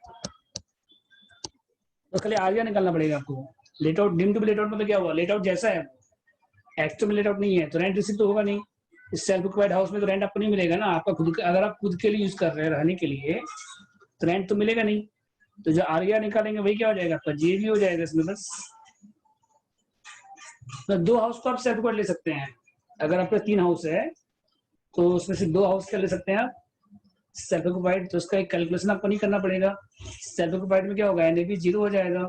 तो खाली आरईआर निकालना पड़ेगा आपको। Let out, deem to be let out मतलब क्या हुआ? लेट आउट जैसा है, एक्चुअल में लेट आउट नहीं है तो रेंट रिसीव तो होगा नहीं। इस सेल्फ ऑक्यूपाइड हाउस में तो रेंट आपको नहीं मिलेगा ना, आपका खुद का। अगर आप खुद के लिए यूज कर रहे हैं रहने के लिए तो रेंट तो मिलेगा नहीं। तो जो आरईआर निकालेंगे वही क्या हो जाएगा? आपका जीएवी हो जाएगा इसमें। बस तो 2 हाउस को आप सेल्फ ऑक्यूपाइड ले सकते हैं। अगर आपका 3 हाउस है तो उसमें से 2 हाउस क्या ले सकते हैं आप? Self occupied. तो उसका एक कैलकुलेशन आपको नहीं करना पड़ेगा। सेल्फ ऑक्यूपाइड में क्या होगा? एनएवी 0 हो जाएगा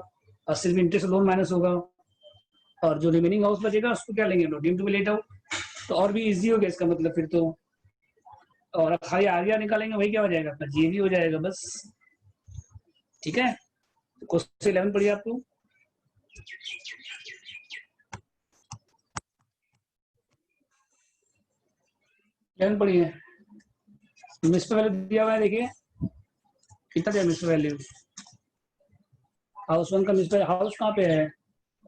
और सिर्फ इंटरेस्ट लोन माइनस होगा, और जो रिमेनिंग हाउस बचेगा उसको क्या लेंगे? Deemed to be let out. तो और भी इजी हो गया इसका मतलब फिर तो। और खाली आरईआर निकालेंगे वही क्या हो जाएगा? आपका जीएवी हो जाएगा बस। ठीक है? क्वेश्चन 11 पढ़िए आप लोग। पढ़िए। मिस वैल्यू दिया हुआ है, देखिए कितना दिया मिस वैल्यू। हाउस 1 का मिस वैल्यू, हाउस कहाँ पे है?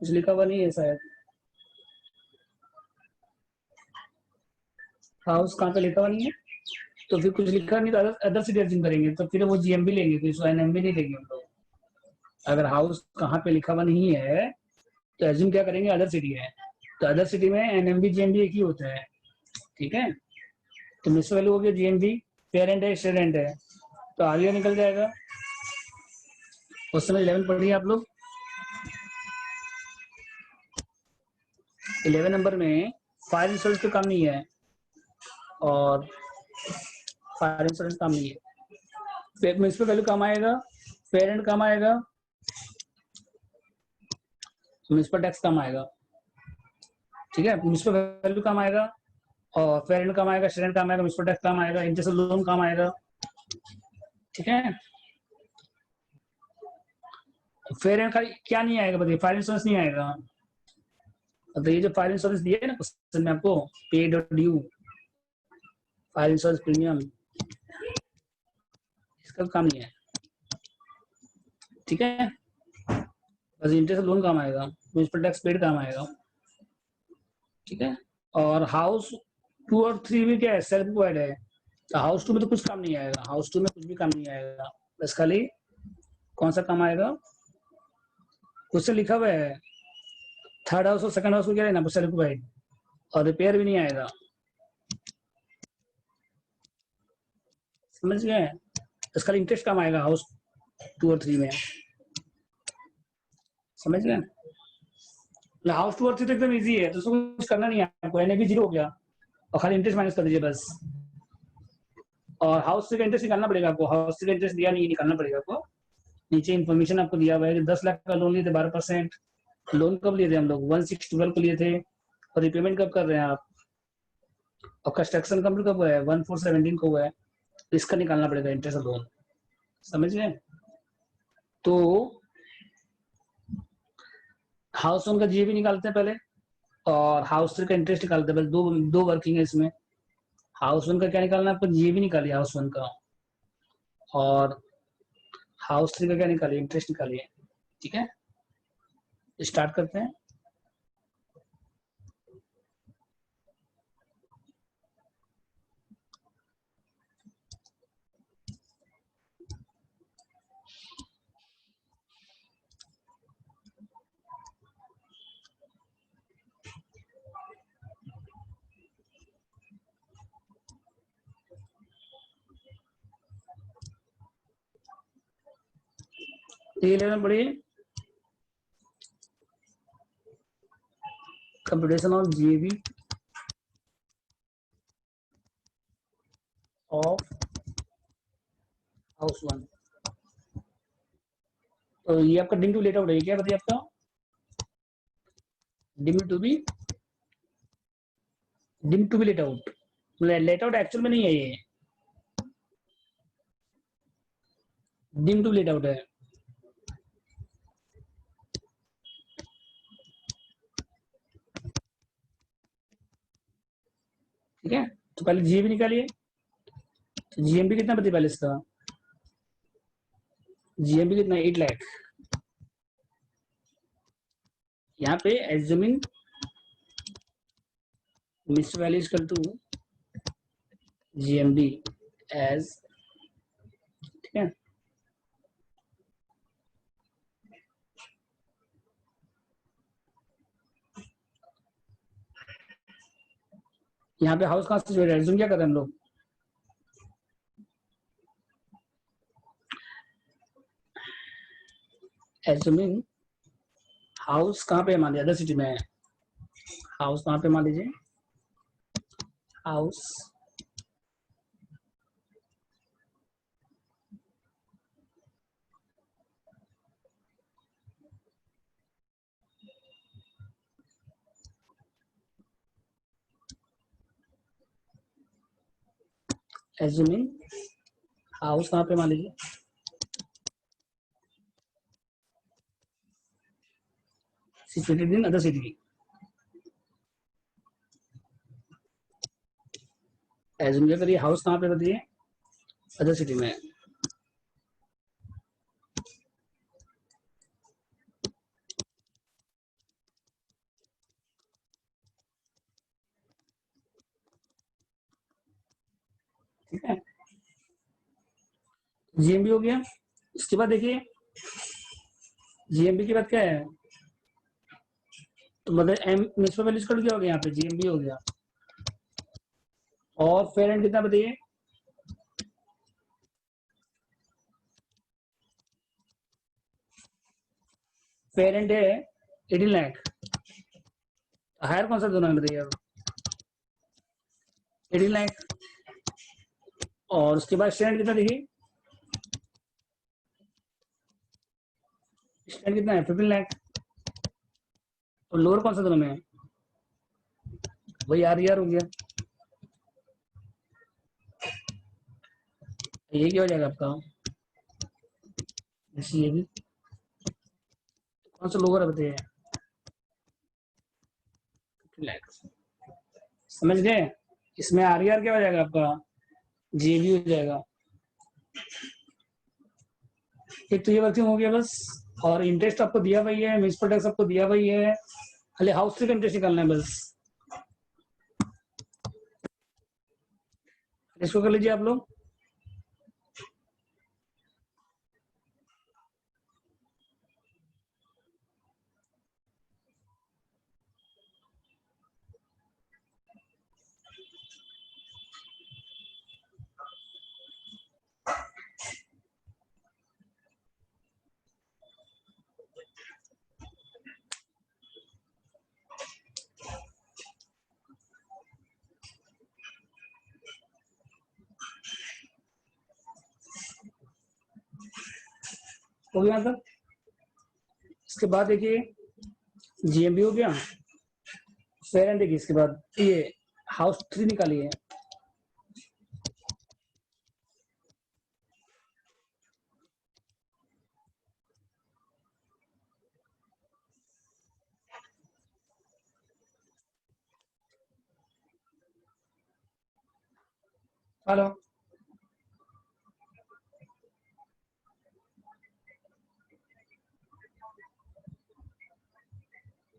कुछ लिखा हुआ नहीं है शायद। हाउस कहाँ पे लिखा हुआ नहीं है, तो फिर कुछ लिखा नहीं तो अदर सिटी अर्जिंग करेंगे, तो फिर वो जीएमबी लेंगे, तो इसको एनएमबी नहीं लेंगे हम लोग। अगर हाउस कहाँ पे लिखा हुआ नहीं है तो अर्जिंग क्या करेंगे? अदर सिटी है, तो अदर सिटी में एनएमबी जीएमबी एक ही होता है। ठीक है? तो मिस वैल्यू हो गया जीएमबी, पेरेंट है स्टूडेंट है, तो आरईआर निकल जाएगा। क्वेश्चन 11 पढ़िए आप लोग। 11 नंबर में फायर इंश्योरेंस तो काम नहीं है, और फायर इंश्योरेंस काम नहीं है। म्युनिसिपल वैल्यू काम आएगा, पेरेंट काम आएगा, म्युनिसिपल टैक्स काम आएगा। ठीक है? म्युनिसिपल वैल्यू काम आएगा, और पेरेंट काम आएगा, स्टूडेंट काम आएगा, म्यूचुअल टैक्स काम आएगा, इंटरेस्ट लोन काम आएगा। ठीक है, पेरेंट का क्या नहीं आएगा बताइए, फायर इंश्योरेंस नहीं आएगा। तो ये जो फायर इंश्योरेंस दिया है ना क्वेश्चन में आपको, पेड और ड्यू फायर इंश्योरेंस प्रीमियम, इसका काम नहीं है। ठीक है, बस इंटरेस्ट लोन काम आएगा, म्यूचुअल टैक्स पेड काम आएगा। ठीक है, और हाउस 2 और 3 में क्या है, सेल्फ प्रोवाइड है। तो हाउस 2 में तो कुछ काम नहीं आएगा, हाउस 2 में कुछ भी काम नहीं आएगा, बस खाली कौन सा काम आएगा, क्वेश्चन लिखा हुआ है थर्ड हाउस और सेकंड हाउस को क्या लेना, सेल्फ प्रोवाइड, और रिपेयर भी नहीं आएगा। समझ गए, इसका इंटरेस्ट कम आएगा हाउस 2 और 3 में। समझ गए, हाउस 2 और 3 तो एकदम इजी है, तो उसको कुछ करना नहीं है आपको, एनएबी 0 हो गया और खाली इंटरेस्ट माइनस कर दीजिए बस। और हाउस 3 का इंटरेस्ट निकालना पड़ेगा आपको, हाउस 3 का इंटरेस्ट दिया नहीं, निकालना पड़ेगा आपको। नीचे इन्फॉर्मेशन आपको दिया हुआ है कि 10 लाख का लोन लिए थे 12%। लोन कब लिए थे हम लोग, 1612 को लिए थे, और रिपेमेंट कब कर रहे हैं आप, और कंस्ट्रक्शन कंप्लीट कब हुआ है, 1417 को हुआ है। इसका निकालना पड़ेगा इंटरेस्ट लोन। समझ गए, तो हाउस लोन का जीएबी निकालते हैं पहले, और हाउस 3 का इंटरेस्ट निकालते हैं, बस दो वर्किंग है इसमें। हाउस लोन का क्या निकालना है आपको, जीएबी निकालिए हाउस लोन का, और हाउस 3 का क्या निकालिए, इंटरेस्ट निकालिए। ठीक है, स्टार्ट करते हैं। ये लेना पड़िए, computation of GAB of house 1। तो ये आपका डिम टू लेट आउट है, क्या बताइए आपका, deemed to be let out, let out actual में नहीं है, ये डिम टू लेट आउट है। ठीक है, तो पहले जीएबी निकालिए। तो जीएमबी कितना बताइए पहले इसका, जीएमबी कितना, 8 लाख। यहाँ पे assuming miss value equal to GMB as, ठीक है, यहाँ पे हाउस कहाँ से जोड़ रहे हैं, एज्यूम क्या कर रहे हैं हम लोग, एज्यूमिंग हाउस कहाँ पे मान लीजिए, अदर सिटी में है, हाउस कहाँ पे मान लीजिए, हाउस एज्यूमिंग हाउस कहाँ पे मान लीजिए, situated in other city. Assume क्या करिए, हाउस कहाँ पे बताइए, अदर सिटी में। ठीक है, जीएमबी हो गया। इसके बाद देखिए जीएमबी के बाद क्या है, तो मतलब एम म्यूनसिपल वैल्यूज कर क्या हो गया, यहाँ पे जीएमबी हो गया। और फेयर एंड कितना बताइए, फेयर एंड है 18 लाख। हायर कौन सा दोनों में बताइए, 18 लाख। और उसके बाद स्टैंड कितना देखिए, स्टैंड कितना है, 15 लाख। और लोअर कौन सा दोनों में है, वही आर हो गया। ये क्या हो जाएगा आपका, ये भी कौन सा लोअर है बताइए, समझ गए। इसमें आर क्या हो जाएगा आपका, जीबी हो जाएगा। एक तो ये वर्किंग हो गया बस, और इंटरेस्ट आपको दिया वही है, म्यूनसिपल टैक्स आपको दिया वही है, खाली हाउस का इंटरेस्ट निकालना है बस। इसको कर लीजिए आप लोग। हो गया तक। इसके बाद देखिए जीएमबी हो गया, फिर देखिए इसके बाद ये हाउस 3 निकालिए। हेलो,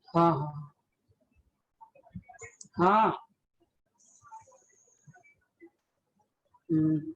हाँ हाँ हाँ। हम्म,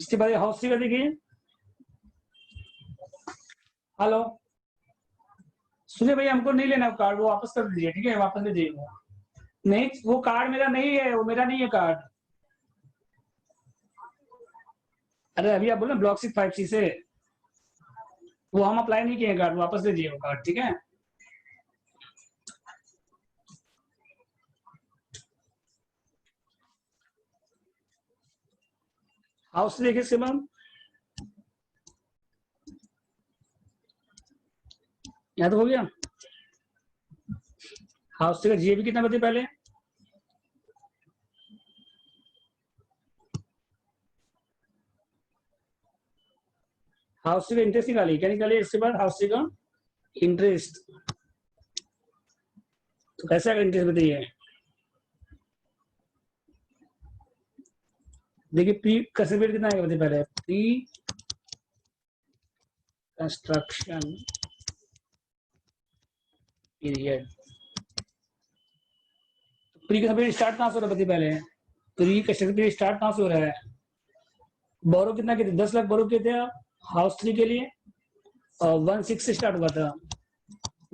इसके बाद हाउस 3 का देखिए। हेलो, सुनिए भैया, हमको नहीं लेना कार्ड, वो वापस कर दीजिए, ठीक है, वापस दे दीजिए। नहीं, वो कार्ड मेरा नहीं है, वो मेरा नहीं है कार्ड। अरे अभी आप बोले ब्लॉक 6 5C से, वो हम अप्लाई नहीं किए कार्ड, वापस दे दीजिए वो कार्ड, ठीक है। हाउस देखिए इसके बाद, यहाँ तो हो गया। हाउस का जीएबी कितना बताइए पहले, हाउस का इंटरेस्ट निकालिए, क्या निकालिए इसके बाद हाउस का इंटरेस्ट। तो कैसे आएगा इंटरेस्ट बताइए। देखिए प्री कंस्ट्रक्शन कितना आएगा बताइए पहले, pre construction period. Pre construction start कहाँ से हो रहा है बताइए पहले, प्री कंस्ट्रक्शन पीरियड स्टार्ट कहाँ से हो रहा है। बोरो कितना किए थे, 10 लाख बोरो किए थे आप हाउस 3 के लिए, और 1/6 से स्टार्ट हुआ था,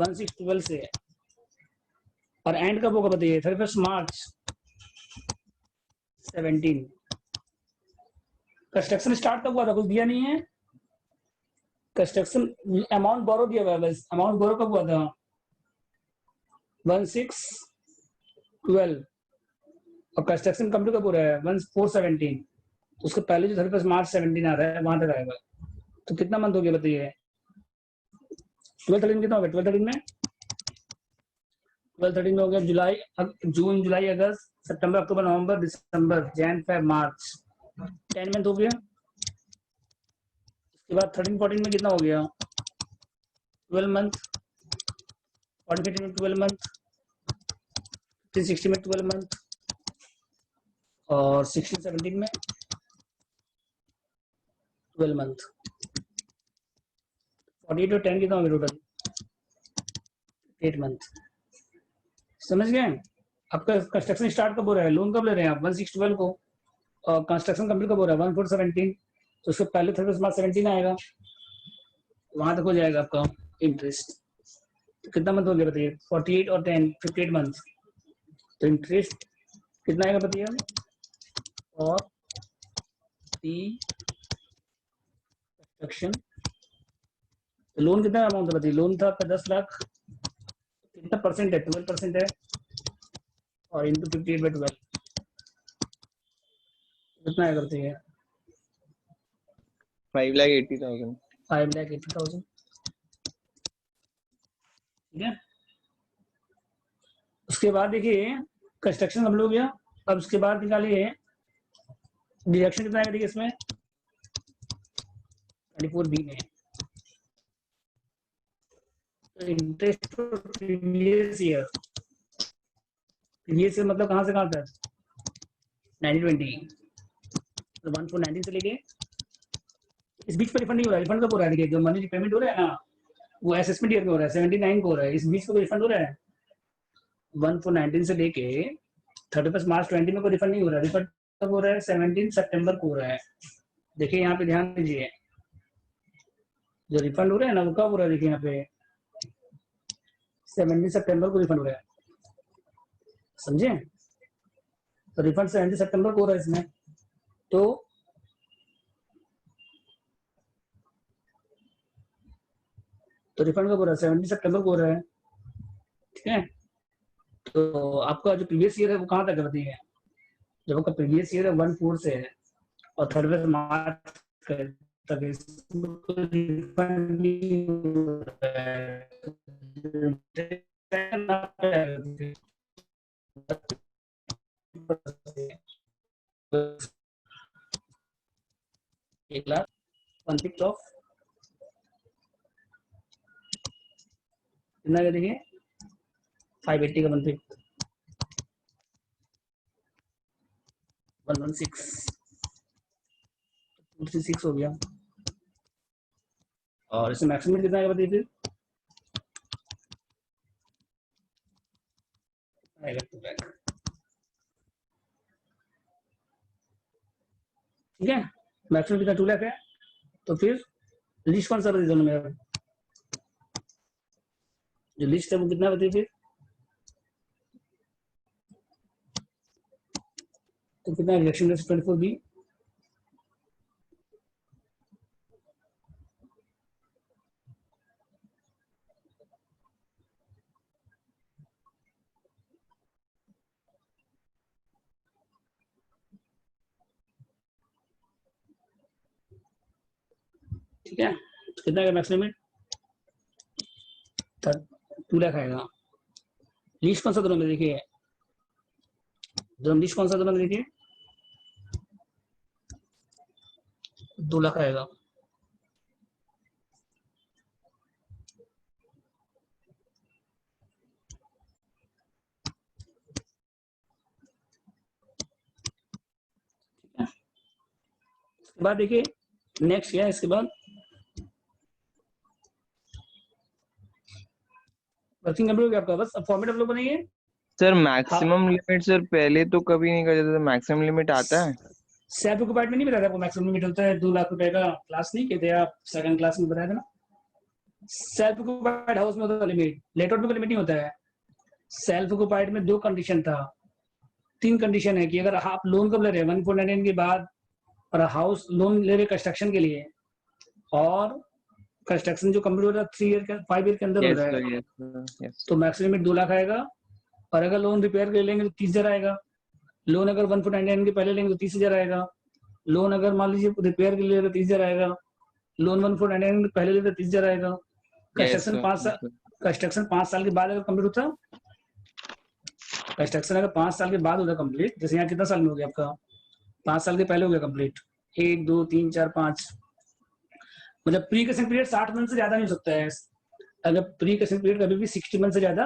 1/6/12 से, और एंड कब होगा बताइए, 31 मार्च 17। कंस्ट्रक्शन स्टार्ट कब हुआ था, कुछ दिया नहीं है। कंस्ट्रक्शन अमाउंट बोरो दिया हुआ है बस, अमाउंट बोरो कब हुआ था, 1/6/12, और कंस्ट्रक्शन कंप्लीट कब हो रहा है, 1/4/17। उसके पहले जो 31 मार्च 17 आ रहा है वहां तक आएगा। तो कितना मंथ हो गया बताइए, 12-13 कितना हो गया, 12-13 में 12-13 में हो गया जुलाई, जून जुलाई अगस्त सितंबर अक्टूबर नवंबर दिसंबर जैन फेब मार्च, 10 मंथ हो गया। इसके बाद 13-14 में कितना हो गया, 12 मंथ, 14-15 में 12 मंथ, 15-16 में 12 मंथ, और 16-17 में 12 मंथ। 48 और 10 कितना हो गया टोटल, 8 मंथ। समझ गए। आपका कंस्ट्रक्शन स्टार्ट कब हो रहा है, लोन कब ले रहे हैं आप, 1/6/12 को, और कंस्ट्रक्शन कंप्लीट कब हो रहा है, 1/4/17। तो उसके पहले 31 मार्च 17 आएगा, वहां तक हो जाएगा आपका इंटरेस्ट। तो कितना मंथ हो गया बताइए, 48 और 10 58 मंथ। तो इंटरेस्ट कितना आएगा बताइए, और दी कंस्ट्रक्शन। तो लोन कितना अमाउंट था बताइए, लोन था आपका 10 लाख, कितना परसेंट है, 12% है, और इंटू 58/12 कितना आएगा बताइए, 5,80,000। 5,80,000। ठीक है। उसके बाद देखिए कंस्ट्रक्शन कंप्लीट हो गया। अब उसके बाद निकालिए डिडक्शन कितना आएगा, देखिए इसमें 24B में इंटरेस्ट प्रीवियस ईयर मतलब कहाँ से कहाँ तक, 1920, तो 1419 से लेके इस बीच पे रिफंड नहीं हो रहा है। रिफंड कब हो रहा है, देखिए जो मनी पेमेंट हो रहा है ना, वो असेसमेंट ईयर में हो रहा है, 79 को हो रहा है। इस बीच में कोई रिफंड हो रहा है, 1419 से लेके 31 मार्च 20 में कोई रिफंड नहीं हो रहा है। रिफंड कब हो रहा है, 17 सितंबर को हो रहा है। देखिए यहाँ पे ध्यान दीजिए, जो रिफंड हो रहा है ना, वो कब हो रहा है, देखिए यहाँ पे 17 सितंबर को रिफंड हो रहा है, समझे। तो रिफंड 17 सितंबर को हो रहा है इसमें। तो रिफंड कब हो रहा है, 17 सितंबर को हो रहा है। ठीक है। तो आपका जो प्रीवियस ईयर है वो कहाँ तक है बताइए, जब आपका प्रीवियस ईयर है 14 से है और 31 मार्च तक इसमें कोई रिफंड नहीं हो रहा है। 1,00,000 1/6 ऑफ कितना है देखिए, 580 का 1/6 116 236 हो गया। और इसमें मैक्सिमम कितना आएगा बताइए फिर, आएगा 2 लाख। ठीक है, मैक्सिमम कितना 2 लाख है। तो फिर लिस्ट कौन सा बताइए दोनों में, जो लिस्ट है वो कितना बताइए फिर, तो कितना रिडक्शन 24B। ठीक है, तो कितना आएगा मैक्सिमम, 2 लाख आएगा। लिस्ट कौन सा दोनों में देखिए, लिस्ट कौन सा दोनों में देखिए, 2 लाख आएगा। उसके बाद देखिए नेक्स्ट क्या है, इसके बाद वर्किंग कंप्लीट हो गया आपका, बस अब फॉर्मेट आप लोग बनाइए। सर मैक्सिमम लिमिट सर पहले तो कभी नहीं कर जाता था, मैक्सिमम लिमिट आता है। सेल्फ ऑक्यूपाइड में नहीं बताया आपको मैक्सिमम लिमिट होता है 2 लाख रुपए का, क्लास नहीं कहते आप, सेकंड क्लास में बताया था ना। सेल्फ ऑक्यूपाइड हाउस में होता है लिमिट, लेटआउट में कोई लिमिट नहीं होता है। सेल्फ ऑक्यूपाइड में 2 कंडीशन था, 3 कंडीशन है कि अगर आप लोन कब ले रहे हैं 1499 के बाद, और हाउस लोन ले रहे कंस्ट्रक्शन के लिए, और कंस्ट्रक्शन जो कंप्लीट हो रहा है 3 ईयर के 5 ईयर के अंदर हो यस रहा सर, है, यस सर, यस। तो मैक्सिमम लिमिट 2 लाख आएगा। और अगर लोन रिपेयर के लेंगे तो 30,000 आएगा। लोन अगर 1499 के पहले लेंगे तो 30,000 आएगा। लोन अगर मान लीजिए रिपेयर के लिए तो 30,000 आएगा। लोन 1499 के पहले ले तो 30,000 आएगा। कंस्ट्रक्शन 5 साल के बाद अगर कंप्लीट होता, कंस्ट्रक्शन अगर 5 साल के बाद होता कंप्लीट, जैसे यहाँ कितना साल में हो गया आपका, 5 साल के पहले हो गया कंप्लीट, 1 2 3 4 5, मतलब प्री कंस्ट्रक्शन पीरियड 60 मंथ से ज्यादा नहीं हो सकता है। अगर प्री कंस्ट्रक्शन पीरियड कभी भी 60 मंथ से ज्यादा,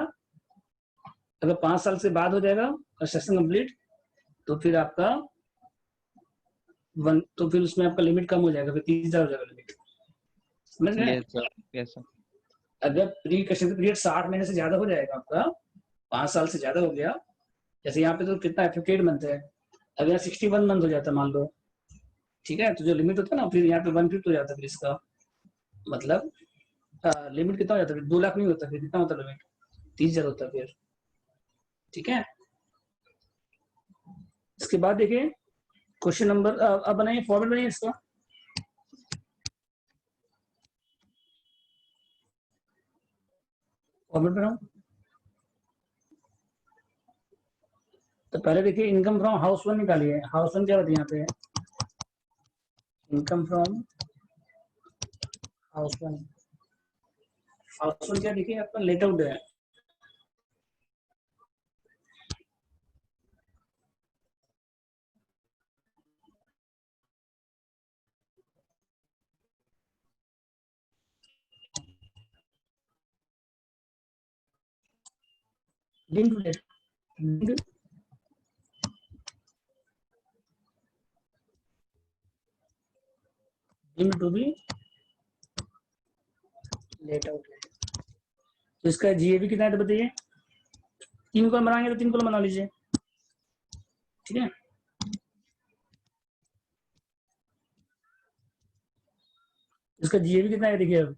अगर 5 साल से बाद हो जाएगा कंस्ट्रक्शन कंप्लीट, तो फिर आपका तो फिर उसमें आपका लिमिट कम हो जाएगा, फिर 30,000 हो जाएगा लिमिट, समझ रहे हैं। Yes sir, yes sir. अगर प्री कंस्ट्रक्शन पीरियड 60 महीने से ज्यादा हो जाएगा आपका, 5 साल से ज्यादा हो गया, जैसे यहाँ पे तो कितना है 58 मंथ है, अगर 61 मंथ हो जाता मान लो, ठीक है, तो जो लिमिट होता है ना फिर यहाँ पे 150 हो जाता है, फिर इसका मतलब लिमिट कितना हो जाता है, 2 लाख नहीं होता, फिर कितना होता है लिमिट, 30,000 होता है फिर। ठीक है, इसके बाद देखिए क्वेश्चन नंबर, अब बनाइए फॉर्मेट बनाइए इसका। फॉर्मेट बनाओ। तो पहले देखिए इनकम फ्रॉम हाउस वन निकालिए। हाउस वन क्या होती है यहाँ पे, income from house one. House one क्या देखिए आपका लेट आउट है। दिन टू डेट, दिन टू बी लेट आउट है। तो इसका जीएबी कितना है तो बताइए, 3 कॉलम बनाएंगे तो 3 कॉलम बना लीजिए। ठीक है, इसका जीएबी कितना है देखिए, अब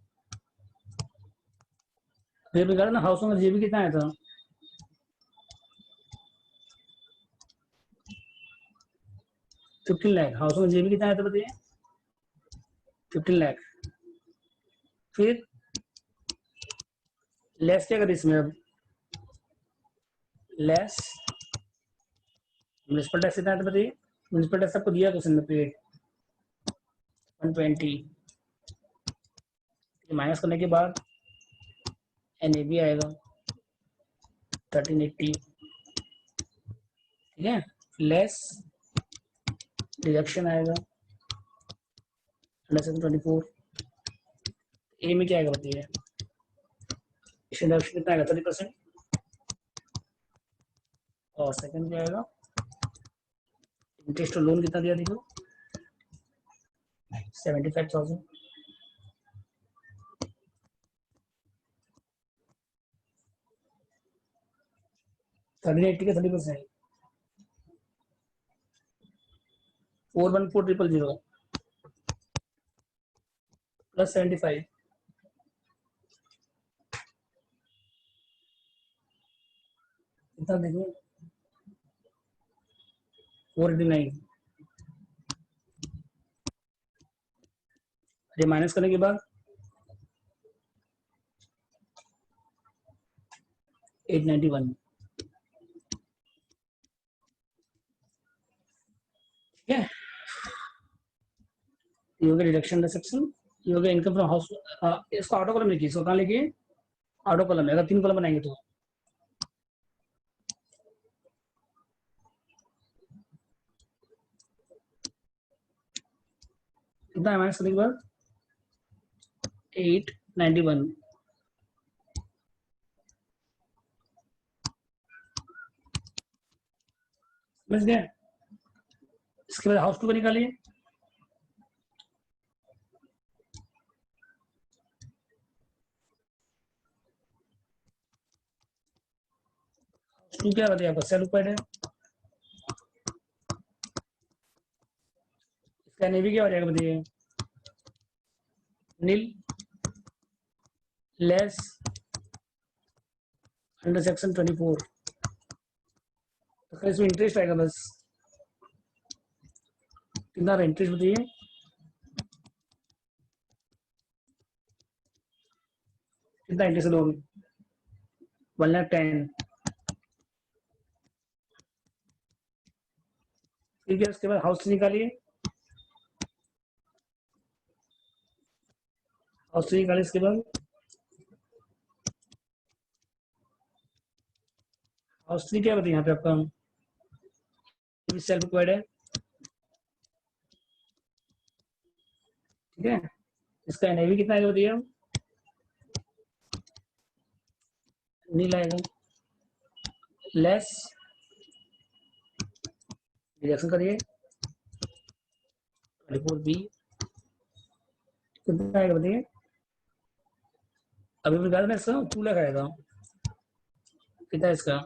फिर निकाला ना हाउस का जीएबी कितना आया था, 15 लाख। हाउस का जीएबी कितना आया था बताइए, 15 लाख। फिर लेस क्या करें इसमें, अब लेस म्यूनिसिपल टैक्स कितना है तो बताइए। म्यूनिसिपल टैक्स आपको दिया क्वेश्चन में पे 120, माइनस करने के बाद एनएबी आएगा 1380। ठीक है, लेस डिडक्शन आएगा 124। ए में क्या आएगा बताइए, डिडक्शन कितना आएगा 30%। और सेकंड क्या आएगा, इंटरेस्ट और लोन कितना दिया देखो 75,000। थर्टी 80 का 30%, 414000 प्लस 75, कितना देखिए 489। ये माइनस करने के बाद 891। ठीक है, ये हो गया डिडक्शन रिसेप्शन, ये हो गया इनकम फ्रॉम हाउस। इसको ऑटो कॉलम लिखिए, इसको कहाँ लिखिए ऑटो कॉलम में, अगर 3 कॉलम बनाएंगे तो। कितना है माइनस करने के बाद 891। समझ गए, इसके बाद हाउस टू का निकालिए। टू क्या बताइए आपका सेल है, इसका नेवी क्या हो जाएगा बताइए, नील लेस अंडर सेक्शन 24। तो इसमें इंटरेस्ट आएगा बस, कितना इंटरेस्ट बताइए, कितना इंटरेस्ट लोगे 110। ठीक है, उसके बाद हाउस निकालिए। हाउस निकालिए, इसके बाद हाउस थ्री क्या बताइए यहाँ पे आपका सेल्फ रिक्वायर्ड है। ठीक है, इसका एनआईवी कितना आएगा बताइए, नील आएगा लेस डिडक्शन करिए 24B कितना आएगा बताइए, अभी बता देना इसका 2 लाख आएगा। कितना है इसका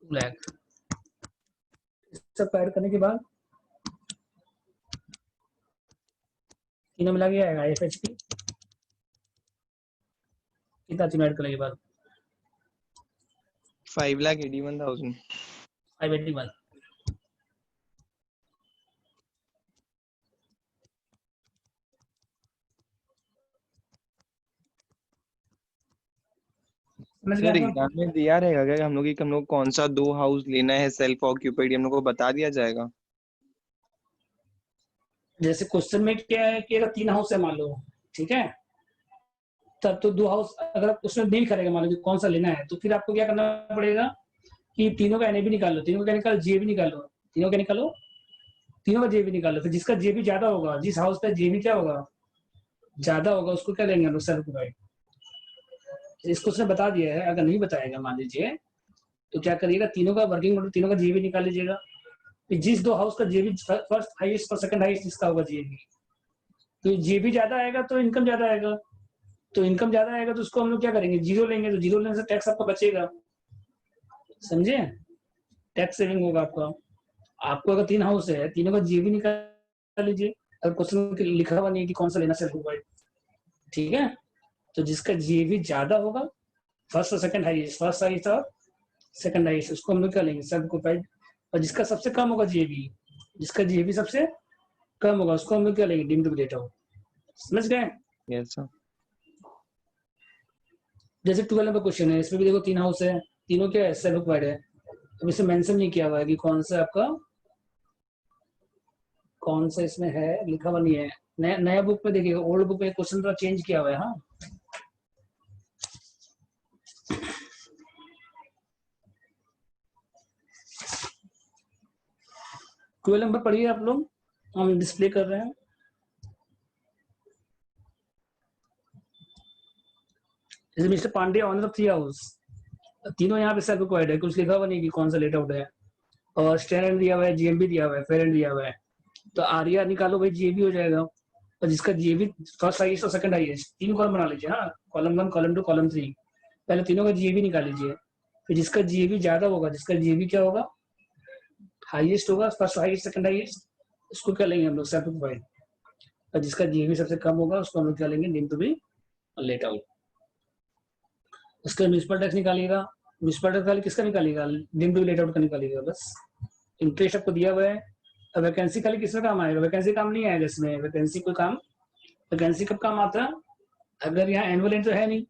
2 लाख। सब ऐड करने के बाद तीनों मिला के आएगा FHP कितना तीनों ऐड करने के बाद 5,81,000। 581। समझ गए सर आप लोग? एग्जाम में दिया रहेगा क्या हम लोग कि हम लोग कौन सा 2 हाउस लेना है सेल्फ ऑक्यूपाइड, हम लोग को बता दिया जाएगा? जैसे क्वेश्चन में क्या है कि अगर 3 हाउस है मान लो, ठीक है, तब तो 2 हाउस अगर उसमें नहीं करेगा मान लो कि कौन सा लेना है, तो फिर आपको क्या करना पड़ेगा कि तीनों का NA भी निकाल लो, तीनों का निकाल जे भी निकाल लो, तीनों का निकालो, तीनों का जे भी निकाल लो। फिर जिसका जे भी ज्यादा होगा, जिस हाउस का जे भी क्या होगा ज्यादा होगा, उसको क्या लेंगे हम लोग सेल्फ ऑक्यूपाइड। इसको उसने बता दिया है, अगर नहीं बताएगा मान लीजिए तो क्या करिएगा, तीनों का वर्किंग नोट, तीनों का जे भी निकाल लीजिएगा। फिर जिस 2 हाउस का जे भी फर्स्ट हाईएस्ट और सेकंड हाईएस्ट जिसका होगा जे भी, तो जे भी ज्यादा आएगा तो इनकम ज्यादा आएगा, तो इनकम ज्यादा आएगा तो उसको हम लोग क्या करेंगे, जीरो लेंगे, तो जीरो लेने से टैक्स आपका बचेगा, समझे, टैक्स सेविंग होगा आपका। आपको अगर 3 हाउस है, तीनों का जे भी निकाल लीजिए, अगर क्वेश्चन लिखा हुआ नहीं है कि कौन सा लेना सेल्फ ऑक्यूपाइड, ठीक है, तो जिसका जे भी ज्यादा होगा, फर्स्ट और सेकंड हाईएस्ट, फर्स्ट हाईएस्ट और सेकंड हाईएस्ट, उसको हम लोग क्या लेंगे सेल्फ ऑक्यूपाइड। और जिसका सबसे कम होगा जे भी, जिसका जे भी सबसे कम होगा, उसको हम लोग क्या लेंगे, deemed to be let out. समझ गए? Yes sir. जैसे 12 नंबर क्वेश्चन है, इसमें भी देखो 3 हाउस है, तीनों क्या है सेल्फ ऑक्यूपाइड है। अब इसे मेंशन नहीं किया हुआ है कि कौन सा आपका, कौन सा इसमें है, लिखा हुआ नहीं है। नया नया बुक में देखिएगा, ओल्ड बुक में क्वेश्चन थोड़ा चेंज किया हुआ है। हाँ, ट्वेल्व नंबर पढ़िए आप लोग, हम डिस्प्ले कर रहे हैं। जैसे Mister Pandey owner of 3 house, तीनों यहाँ पे सेल्फ ऑक्यूपाइड है, कुछ लिखा हुआ नहीं कि कौन सा लेट आउट है। और स्टैंड दिया हुआ है, GMB दिया हुआ है, फेरेंट दिया हुआ है, तो आर्या निकालो भाई, GMB हो जाएगा। और जिसका GMB फर्स्ट हाईएस्ट और सेकंड हाईएस्ट, 3 कॉलम बना लीजिए। हाँ, कॉलम 1, कॉलम 2, कॉलम 3, पहले तीनों का GMB निकाल लीजिए। फिर जिसका GMB ज्यादा होगा, जिसका GMB क्या होगा हाईएस्ट होगा, फर्स्ट हाईएस्ट सेकंड हाईएस्ट, उसको क्या लेंगे हम लोग सेल्फ ऑक्यूपाइड। और जिसका GMB सबसे कम होगा, उसको हम लोग क्या लेंगे, deemed to be let out. उसका म्यूनिसिपल टैक्स निकालिएगा, म्यूनिसिपल टैक्स खाली किसका निकालिएगा, deemed to be let out का निकालिएगा बस। इंटरेस्ट आपको दिया हुआ है। अब वैकेंसी खाली किसमें काम आएगा, वैकेंसी काम नहीं आएगा इसमें, वैकेंसी कोई काम, वैकेंसी कब काम आता है, अगर यहाँ एनुअल एंट्री है नहीं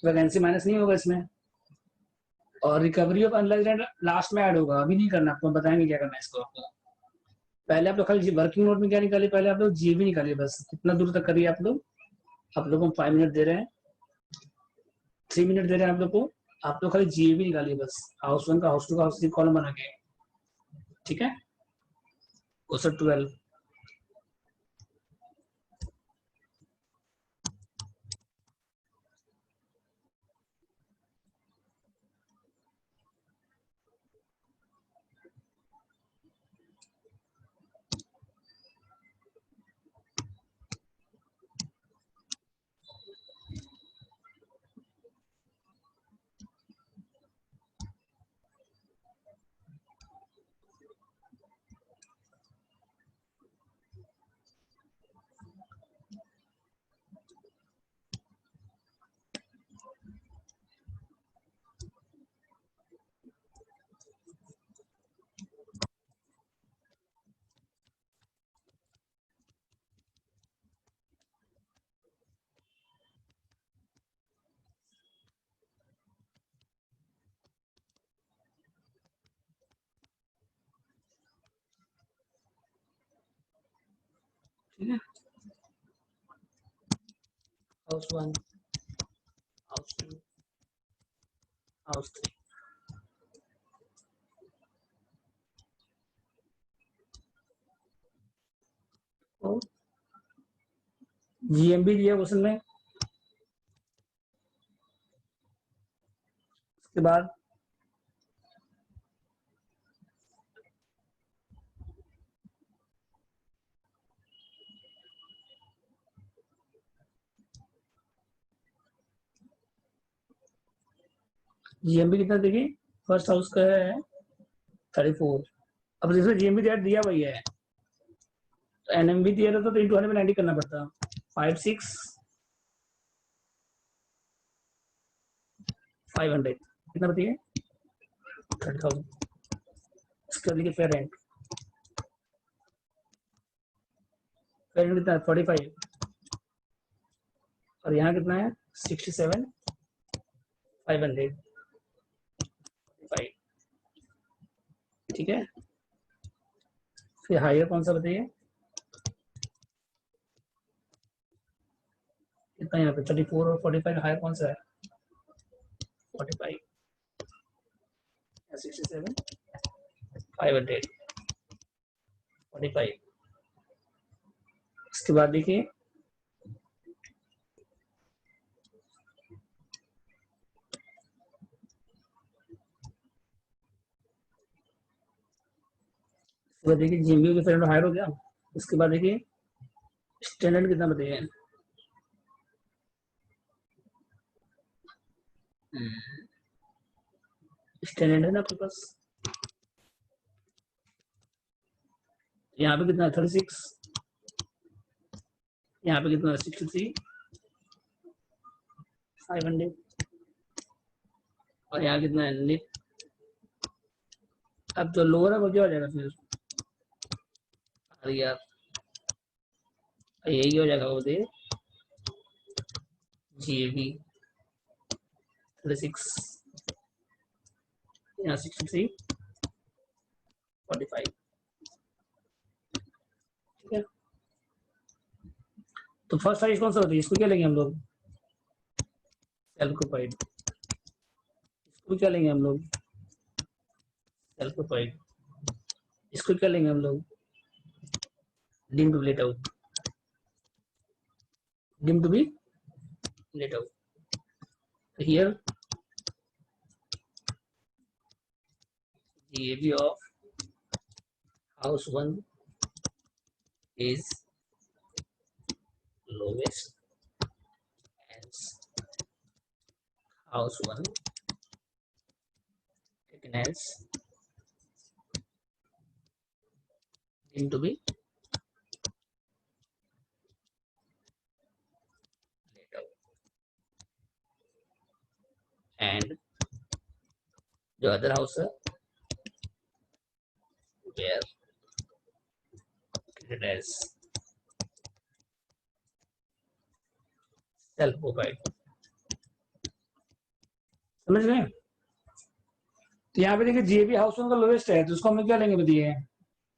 तो वैकेंसी माइनस नहीं होगा इसमें। और रिकवरी ऑफ अनलाइज्ड रेंट लास्ट में ऐड होगा, अभी नहीं करना, आपको बताएंगे क्या करना है इसको आपको। पहले आप लोग खाली वर्किंग नोट में क्या निकालिए, पहले आप लोग GMB निकालिए बस, कितना दूर तक करिए आप लोग। आप लोगों को 5 मिनट दे रहे हैं, 3 मिनट दे रहे हैं आप लोग को, आप लोग खाली GMB निकालिए बस, हाउस 1 का, हाउस 2 का, हाउस 3 कॉलम बना के, ठीक है। क्वेश्चन 12, ठीक है। हाउस 1, हाउस 2, हाउस 3, तो GMB दिया क्वेश्चन में, उसके बाद GMB कितना देखिए, फर्स्ट हाउस का है 34। अब इसमें GMB दिया वही है, तो एनएमवी दिया था तो इंटू 100 में 90 करना पड़ता। 5 6 500 कितना बताइए 30,000। इसके बाद देखिए फेयर रेंट कितना है 45 और यहाँ कितना है 67 500 ठीक है। फिर हायर कौन सा बताइए कितना यहाँ पे 34 और 45 हायर कौन सा है 45 67 500 45। इसके बाद देखिए देखिए जीएमबी के फ्रेंड हायर हो गया। उसके बाद देखिए स्टैंडर्ड कितना बताइए स्टैंडर्ड है ना आपके पास यहाँ पे कितना है 36 यहाँ पे कितना है 63 500 और यहाँ कितना है निट। अब जो लोअर है वो क्या हो जाएगा फिर अरे यार यही हो जाएगा वो दे जीएबी 36 यहाँ 63 45 ठीक है। तो फर्स्ट साइज कौन सा होता है इसको क्या लेंगे हम लोग सेल्फ ऑक्यूपाइड। इसको क्या लेंगे हम लोग सेल्फ ऑक्यूपाइड। इसको क्या लेंगे हम लोग deem to let out deem to be let out. Here GAB of house 1 is lowest as house 1 taken as deemed to be laid out and the other house where treated as self occupied। समझ गए। तो यहाँ पे देखिए GAB house one का lowest है तो उसको हम क्या लेंगे बताइए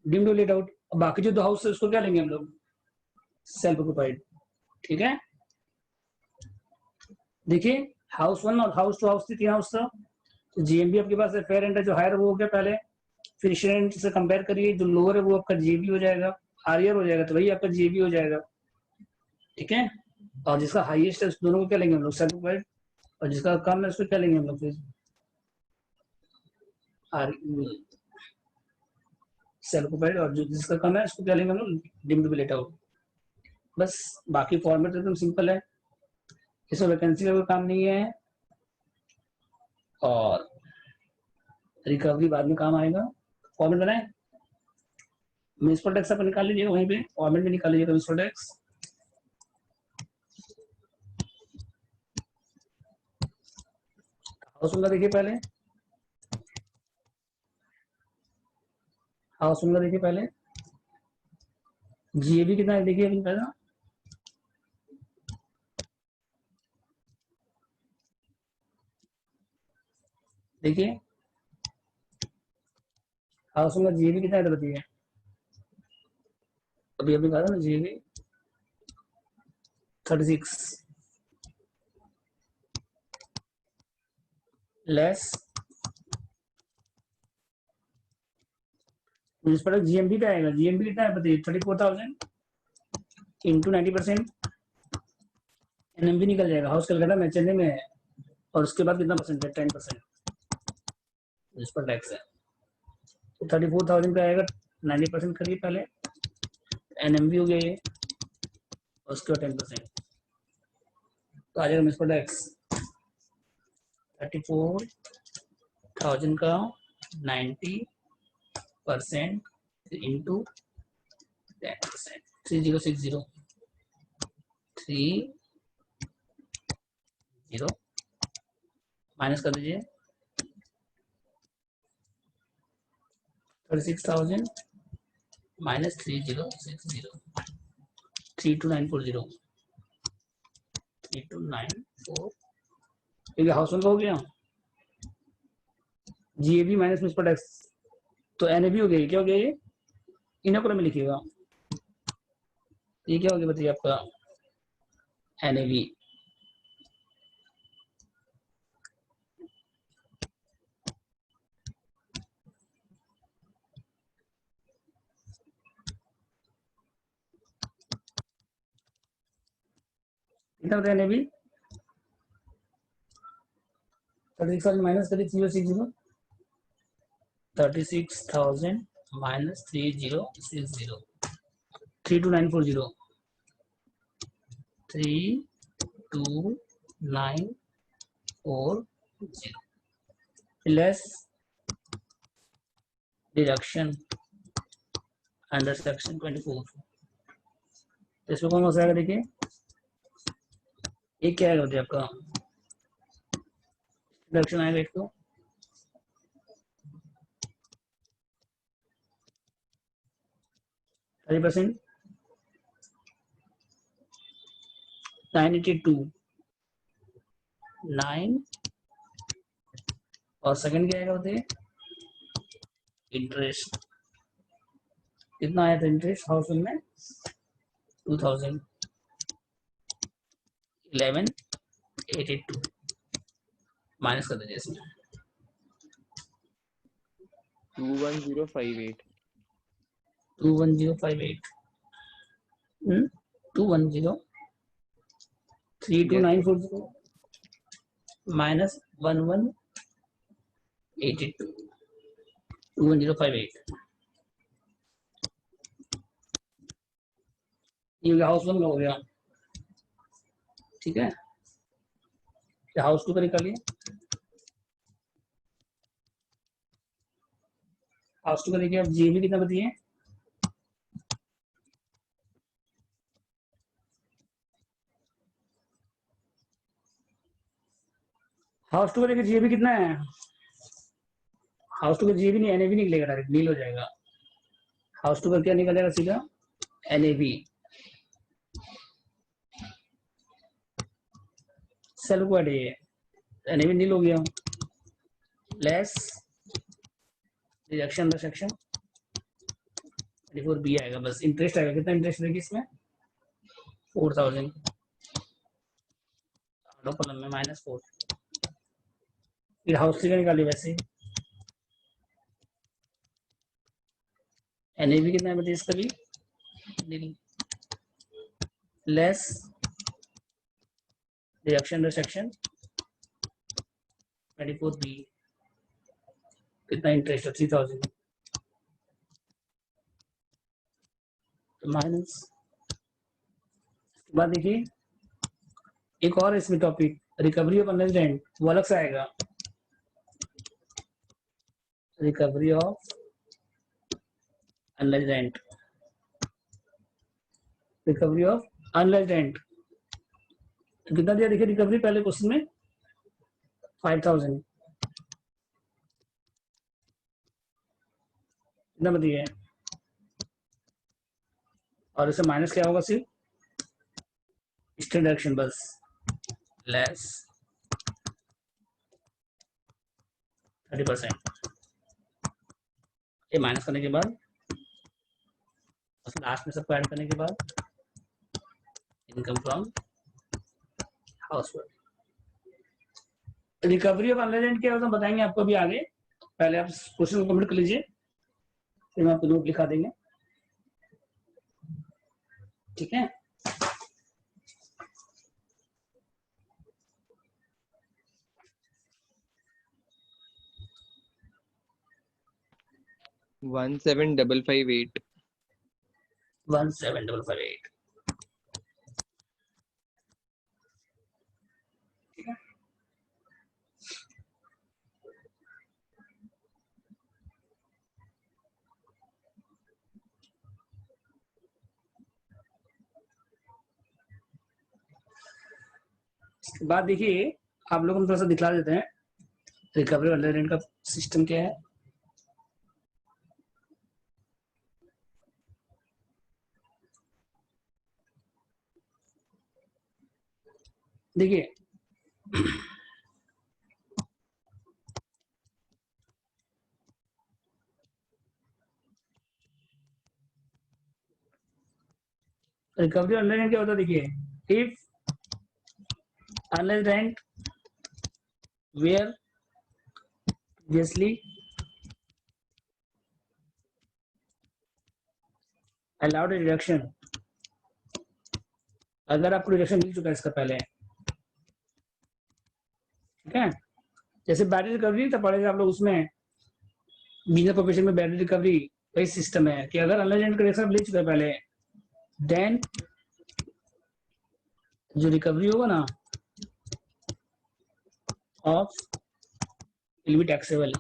डीम टू लेट आउट। बाकी जो दो हाउस है उसको क्या लेंगे हम लोग सेल्फ ऑक्युपाइड ठीक है। देखिए हाउस वन और हाउस टू हाउस थी 3 हाउस था तो जीएमबी आपके पास है फेयर रेंट है जो हायर वो हो गया पहले फिर रेंट से कंपेयर करिए जो लोअर है वो आपका जीएबी हो जाएगा हायर हो जाएगा तो वही आपका जीएबी हो जाएगा ठीक है। और जिसका हाईएस्ट है उस दोनों को क्या लेंगे हम लोग सेल्फ ऑक्युपाइड और जिसका कम है उसको क्या लेंगे हम लोग फिर सेल्फ ऑक्युपाइड और जो जिसका कम है उसको क्या लेंगे हम लोग deemed to be let out. बस बाकी फॉर्मेट एकदम सिंपल है इसमें वैकेंसी का कोई काम नहीं है और रिकवरी बाद में काम आएगा। फॉर्मेट बनाए म्यूनिसिपल टैक्स आप निकाल लीजिएगा वहीं पे फॉर्मेट में निकाल लीजिएगा म्यूनिसिपल टैक्स। हाउस होगा देखिए पहले हाउस होगा देखिए पहले जीएबी कितना है देखिए अभी पहला देखिए हाउस होगा जीएबी कितना है बताइए अभी अभी कहा था ना जीएबी 36 लेस म्यूनिसिपल जीएमबी पे आएगा जीएमबी कितना है बताइए 34,000 इंटू 90% एनएमबी निकल जाएगा हाउस कलकत्ता में चेन्नई में है और उसके बाद कितना परसेंट है 10% म्यूनिसिपल टैक्स है तो 34,000 पे आएगा 90% करिए पहले एनएमबी हो गया ये और उसके बाद 10% तो आ जाएगा म्यूनिसिपल टैक्स 34,000 का 90% इंटू 10%, 3060 30 माइनस कर दीजिए 36,000 माइनस 3060 32940 3294 ठीक है। हाउस होल्ड हो गया। जीएबी माइनस म्यूनिसिपल टैक्स तो एनएबी हो गया। क्या हो गया ये? इन्हें कॉलम में लिखिएगा। ये क्या हो गया बताइए आपका एनएबी। कितना बताया NAB? 36,000 minus 3060 36,000 minus 3060 32940 3294 less deduction under section 24। तो इसमें कौन सा आएगा देखिए? ये क्या आएगा बताइए आपका? डिडक्शन आएगा इसको 30% 982 9 और सेकंड क्या आएगा बताइए? इंटरेस्ट कितना आया था इंटरेस्ट हाउस होल्ड में? 1182 माइनस कर दीजिए इसमें 21058 21058 210 32940 माइनस 1182 21058 ये हाउस वन का हो गया। ठीक है, हाउस टू का निकालिए। हाउस टू का देखिए आप जीबी कितना बताइए? हाउस टू का देखिए जीबी कितना है? हाउस टू का जीबी नहीं एनएबी निकलेगा, डायरेक्ट नील हो जाएगा। हाउस टू का क्या निकलेगा सीधा? एनएबी। सेल को हटाइए, एनएबी नील हो गया। Less reduction the section 24 B आएगा। बस इंटरेस्ट आएगा। कितना इंटरेस्ट रहेगी इसमें? 4000 कॉलम में -4। फिर हाउस थ्री का निकालिए वैसे। एनएबी कितना है बताइए इसका भी? Less reduction the section 24 B. कितना इंटरेस्ट है? 3000 माइनस। बाद देखिए एक और इसमें topic recovery of unrealised rent, वो अलग से आएगा। Recovery of unrealised rent, recovery of unrealised rent तो कितना दिया देखिए रिकवरी पहले क्वेश्चन में? 5000। कितना बताइए? और इसे माइनस क्या होगा? सिर्फ स्टेट डायरेक्शन बस। लेस 30%। ये माइनस करने के बाद लास्ट में सबको ऐड करने के बाद income from house hold. Recovery of unrealised rent क्या होता है बताएंगे आपको अभी आगे। पहले आप क्वेश्चन को कंप्लीट कर लीजिए, फिर मैं आपको नोट लिखा देंगे। ठीक है, one seven double five eight 17558। इसके बाद देखिए आप लोगों को थोड़ा सा दिखला देते हैं रिकवरी अंडररेंट का सिस्टम क्या है। देखिए रिकवरी अंडररेंट क्या होता है, देखिए इफ अनरेंट were previously allowed a reduction, अगर आपको रिडक्शन मिल चुका है इसका पहले, ठीक है। जैसे बैटरी रिकवरी था पढ़े थे आप लोग, उसमें बिजनेस प्रोफेशन में बैटरी रिकवरी वही सिस्टम है कि अगर अनरेंट रिडक्शन ले चुका है पहले, देन जो रिकवरी होगा ना ऑफ विल बी टैक्सेबल।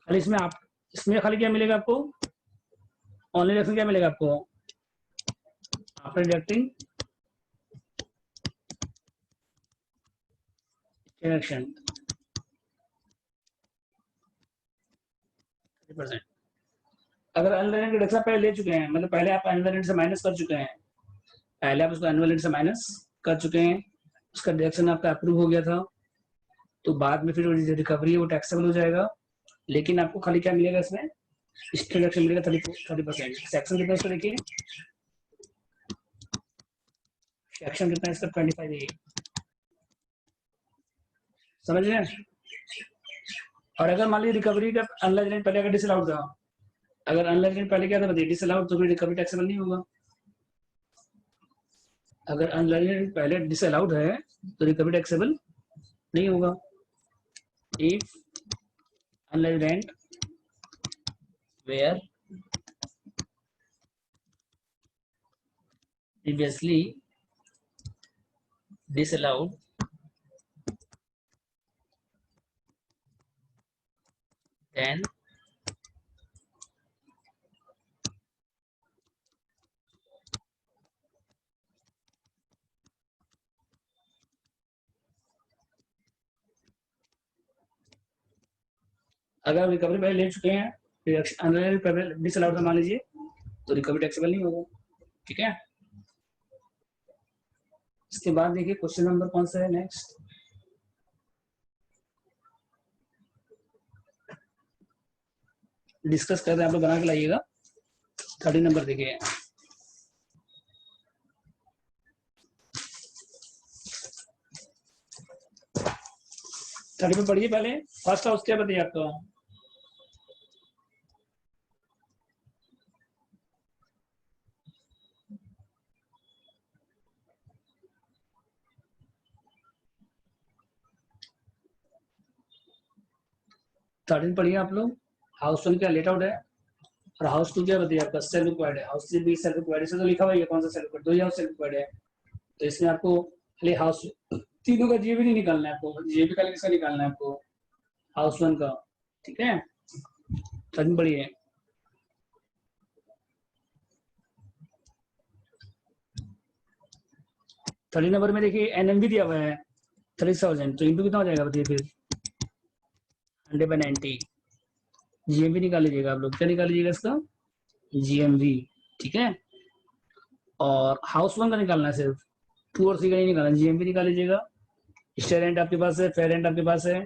खाली इसमें खाली क्या मिलेगा आपको, ऑनलाइन रिडक्शन क्या मिलेगा आपको, आफ्टर डिडक्टिंग डिडक्शन 30%। अगर अनरेंट रिडक्शन पहले ले चुके हैं, मतलब पहले आप एनुअल से माइनस कर चुके हैं, पहले आप उसको एनुअल से माइनस कर चुके हैं, उसका डिडक्शन आपका अप्रूव हो गया था, तो बाद में फिर जो रिकवरी है वो टैक्सेबल हो जाएगा। लेकिन आपको खाली क्या मिलेगा इसमें, डिडक्शन मिलेगा 30%। सेक्शन कितना इसका देखिए, सेक्शन कितना इसका 25A, समझ रहे हैं। और अगर मान लीजिए रिकवरी का अनलाइज्ड पहले अगर डिसअलाउड था, अगर अनलाइज्ड पहले क्या था बताइए, डिसअलाउड, तो फिर रिकवरी टैक्सेबल नहीं होगा। अगर अनलाइज्ड पहले डिसअलाउड है तो रिकवरी टैक्सेबल नहीं होगा। If unrealised were previously disallowed, then अगर रिकवरी पहले ले चुके हैं, डिसअलाउड मान लीजिए, तो रिकवरी टैक्सेबल नहीं होगा, ठीक है। इसके बाद देखिए क्वेश्चन नंबर कौन सा है नेक्स्ट, डिस्कस कर रहे हैं, आप लोग बना के लाइएगा। 30 नंबर देखिए, पे पढ़िए पहले। फर्स्ट हाउस क्या बताइए आपको, थर्टीन पढ़िए आप लोग। हाउस वन क्या लेट आउट है, और हाउस टू क्या बताइए आपका सेल्फ रिक्वायर्ड है। हाउस थ्री भी सेल्फ रिक्वायर्ड है, तो लिखा हुआ है कौन सा सेल्फ रिक्वायर्ड, दो ही हाउस सेल्फ रिक्वायर्ड है। तो इसमें आपको खाली हाउस तीनों का जीबी नहीं निकालना है आपको, जीबी का किसका निकालना है आपको, हाउस वन का, ठीक है। थर्टीन पढ़िए, थर्टी नंबर में देखिए एनएमवी दिया हुआ है 30,000, तो इंटू कितना हो जाएगा बताइए फिर 100/90। जीएमवी निकाल लीजिएगा आप लोग, क्या निकाल लीजिएगा इसका, जीएमवी, ठीक है। और हाउस वन का निकालना है, सिर्फ 2 और 3 का नहीं निकालना, जीएमवी निकाल लीजिएगा। स्टे रेंट आपके पास है, फेयर रेंट आपके पास है,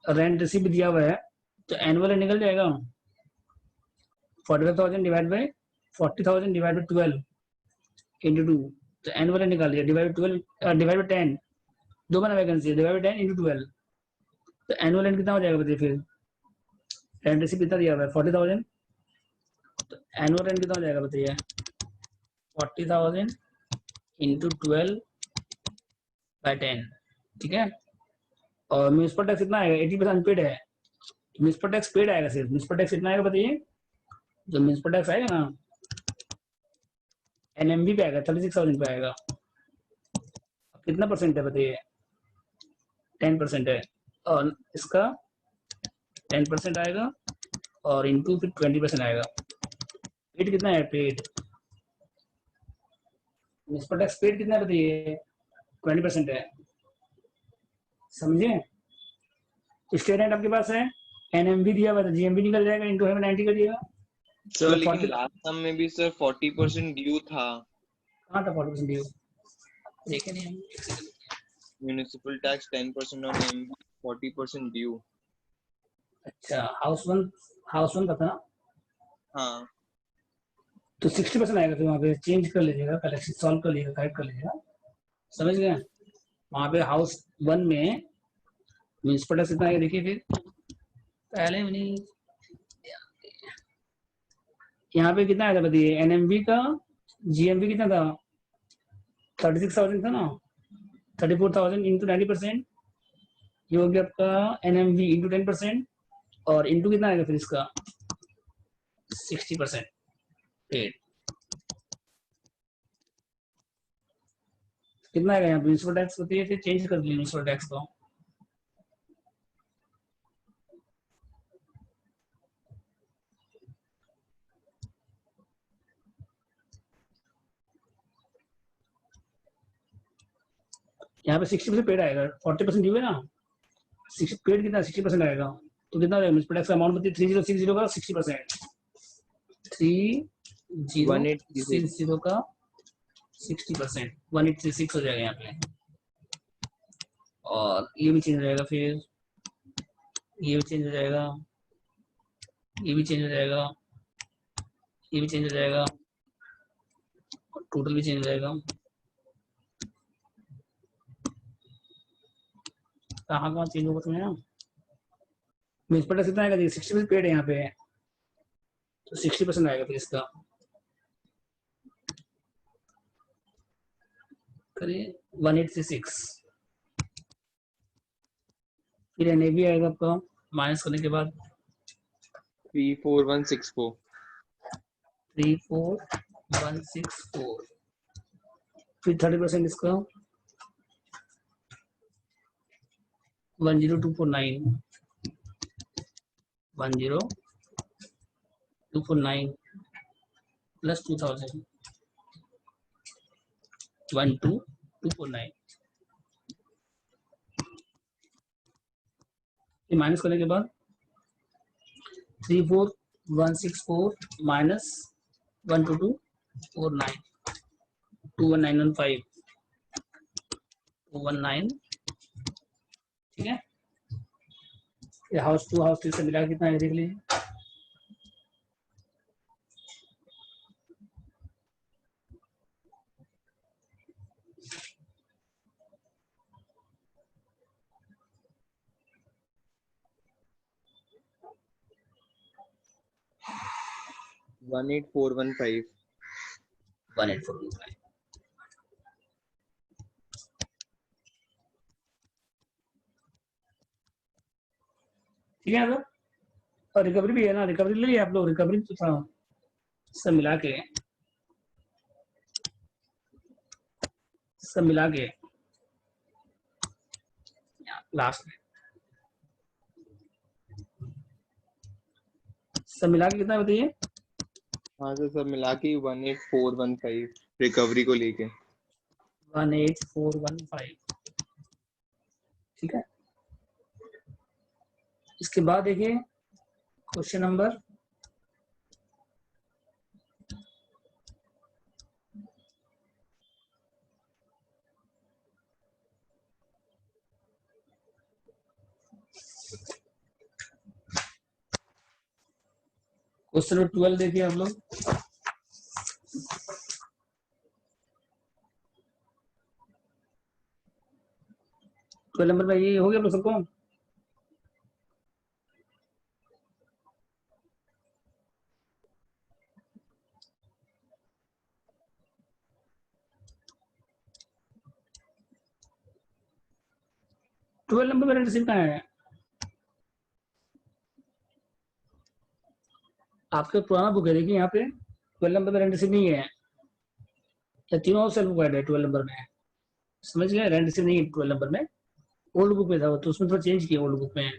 रेंट रिसीव दिया हुआ है, तो एनुअल निकल जाएगा 45,000 divide by 40,000 divide by 12 into 2, तो एनुअल निकाल लिया, डिवाइड 12 डिवाइड बाई 10, दो बना वैकेंसी है, डिवाइड बाई 10 इंटू 12, तो एनुअल रेंट कितना हो जाएगा बताइए फिर, रेंट रिसीव कितना दिया हुआ है 40,000, तो एनुअल रेंट कितना हो जाएगा बताइए 40,000 इंटू 12 बाई 10, ठीक है। और म्यूनिसिपल टैक्स कितना आएगा, 80% अनपेड है, म्यूनिसिपल टैक्स पेड आएगा सिर्फ। म्यूनिसिपल टैक्स कितना आएगा बताइए, जो म्यूनिसिपल टैक्स आएगा ना एनएमवी पे आएगा 36,000 पे आएगा। कितना परसेंट है बताइए, 10% है, और इसका 10% आएगा, और इंटू फिर 20% आएगा, पेड कितना है? पेड म्यूनिसिपल टैक्स पेड कितना है बताइए? 20% है, समझे? तो स्टेट रेंट आपके पास है, एनएमवी दिया हुआ था, जीएमवी निकल जाएगा, इंटू 90 करिएगा। सर लेकिन 40 लास्ट टाइम में भी सर 40% ड्यू था। कहाँ था 40% ड्यू? देखे नहीं हम। Municipal tax 10% on MV, 40% due. अच्छा, हाउस वन का था ना? हाँ तो 60% आएगा, फिर वहाँ पे चेंज कर लीजिएगा, कलेक्शन सॉल्व कर लीजिएगा, करेक्ट कर लीजिएगा, समझ गए? वहाँ पे हाउस वन में म्यूनिसिपल टैक्स कितना आएगा देखिए फिर पहले नहीं। यहाँ पे कितना आया था बताइए? एनएमवी का जीएमवी कितना था? 36,000 था ना? 34,000 इंटू 90%, ये हो गया आपका एनएमवी इंटू 10%, और इंटू कितना आएगा फिर इसका? 60% पेड। कितना आएगा यहाँ पे म्यूनिसिपल टैक्स? बताइए, फिर चेंज कर दिए म्यूनिसिपल टैक्स को। यहाँ पे 60% पेड आएगा, 40% ड्यू है ना, पेड कितना? 60% आएगा, तो कितना आएगा म्यूनिसिपल टैक्स का अमाउंट बताइए? 3060 का 60%, 3060 का 60%, 1836 हो जाएगा यहाँ पे। और ये भी चेंज हो जाएगा, फिर ये भी चेंज हो जाएगा, ये भी चेंज हो जाएगा, ये भी चेंज हो जाएगा, टोटल भी चेंज हो जाएगा। कहाँ चेंज होगा तुम्हें ना? म्यूनिसिपल टैक्स कितना आएगा? 60% पेड है यहाँ पे, तो 60% आएगा फिर इसका, करिए 1836। फिर एनएवी आएगा आपका माइनस करने के बाद 34164। 34164, फिर 30% इसका 10249, 10249 प्लस 2000, 12249, ये माइनस करने के बाद 34164 माइनस 12249, 21915, 219, ठीक है? ये हाउस टू हाउस थ्री से मिला कितना है देख लीजिए। वन 18415। 18415, ठीक है सर? और रिकवरी भी है ना, रिकवरी ले लिया आप लोग? रिकवरी तो था सब मिला के, सब मिला के लास्ट में सब मिला के कितना बताइए? हाँ सर सब मिला के 18415 रिकवरी को लेके। 18415, ठीक है? इसके बाद देखिए क्वेश्चन नंबर क्वेश्चन नंबर 12 देखिए आप लोग। ट्वेल्व नंबर में ये हो गया आप लोग सबको? ट्वेल्व नंबर में रिसीव कहाँ है? आपके पुराना बुक है, देखिए यहाँ पे 12 नंबर में रेंट रिसीव नहीं है, या तीनों सेल्फ बुक है 12 नंबर में, समझ गए? रेंट रिसीव नहीं है 12 नंबर में, ओल्ड बुक में था तो उसमें थोड़ा चेंज किया ओल्ड बुक में,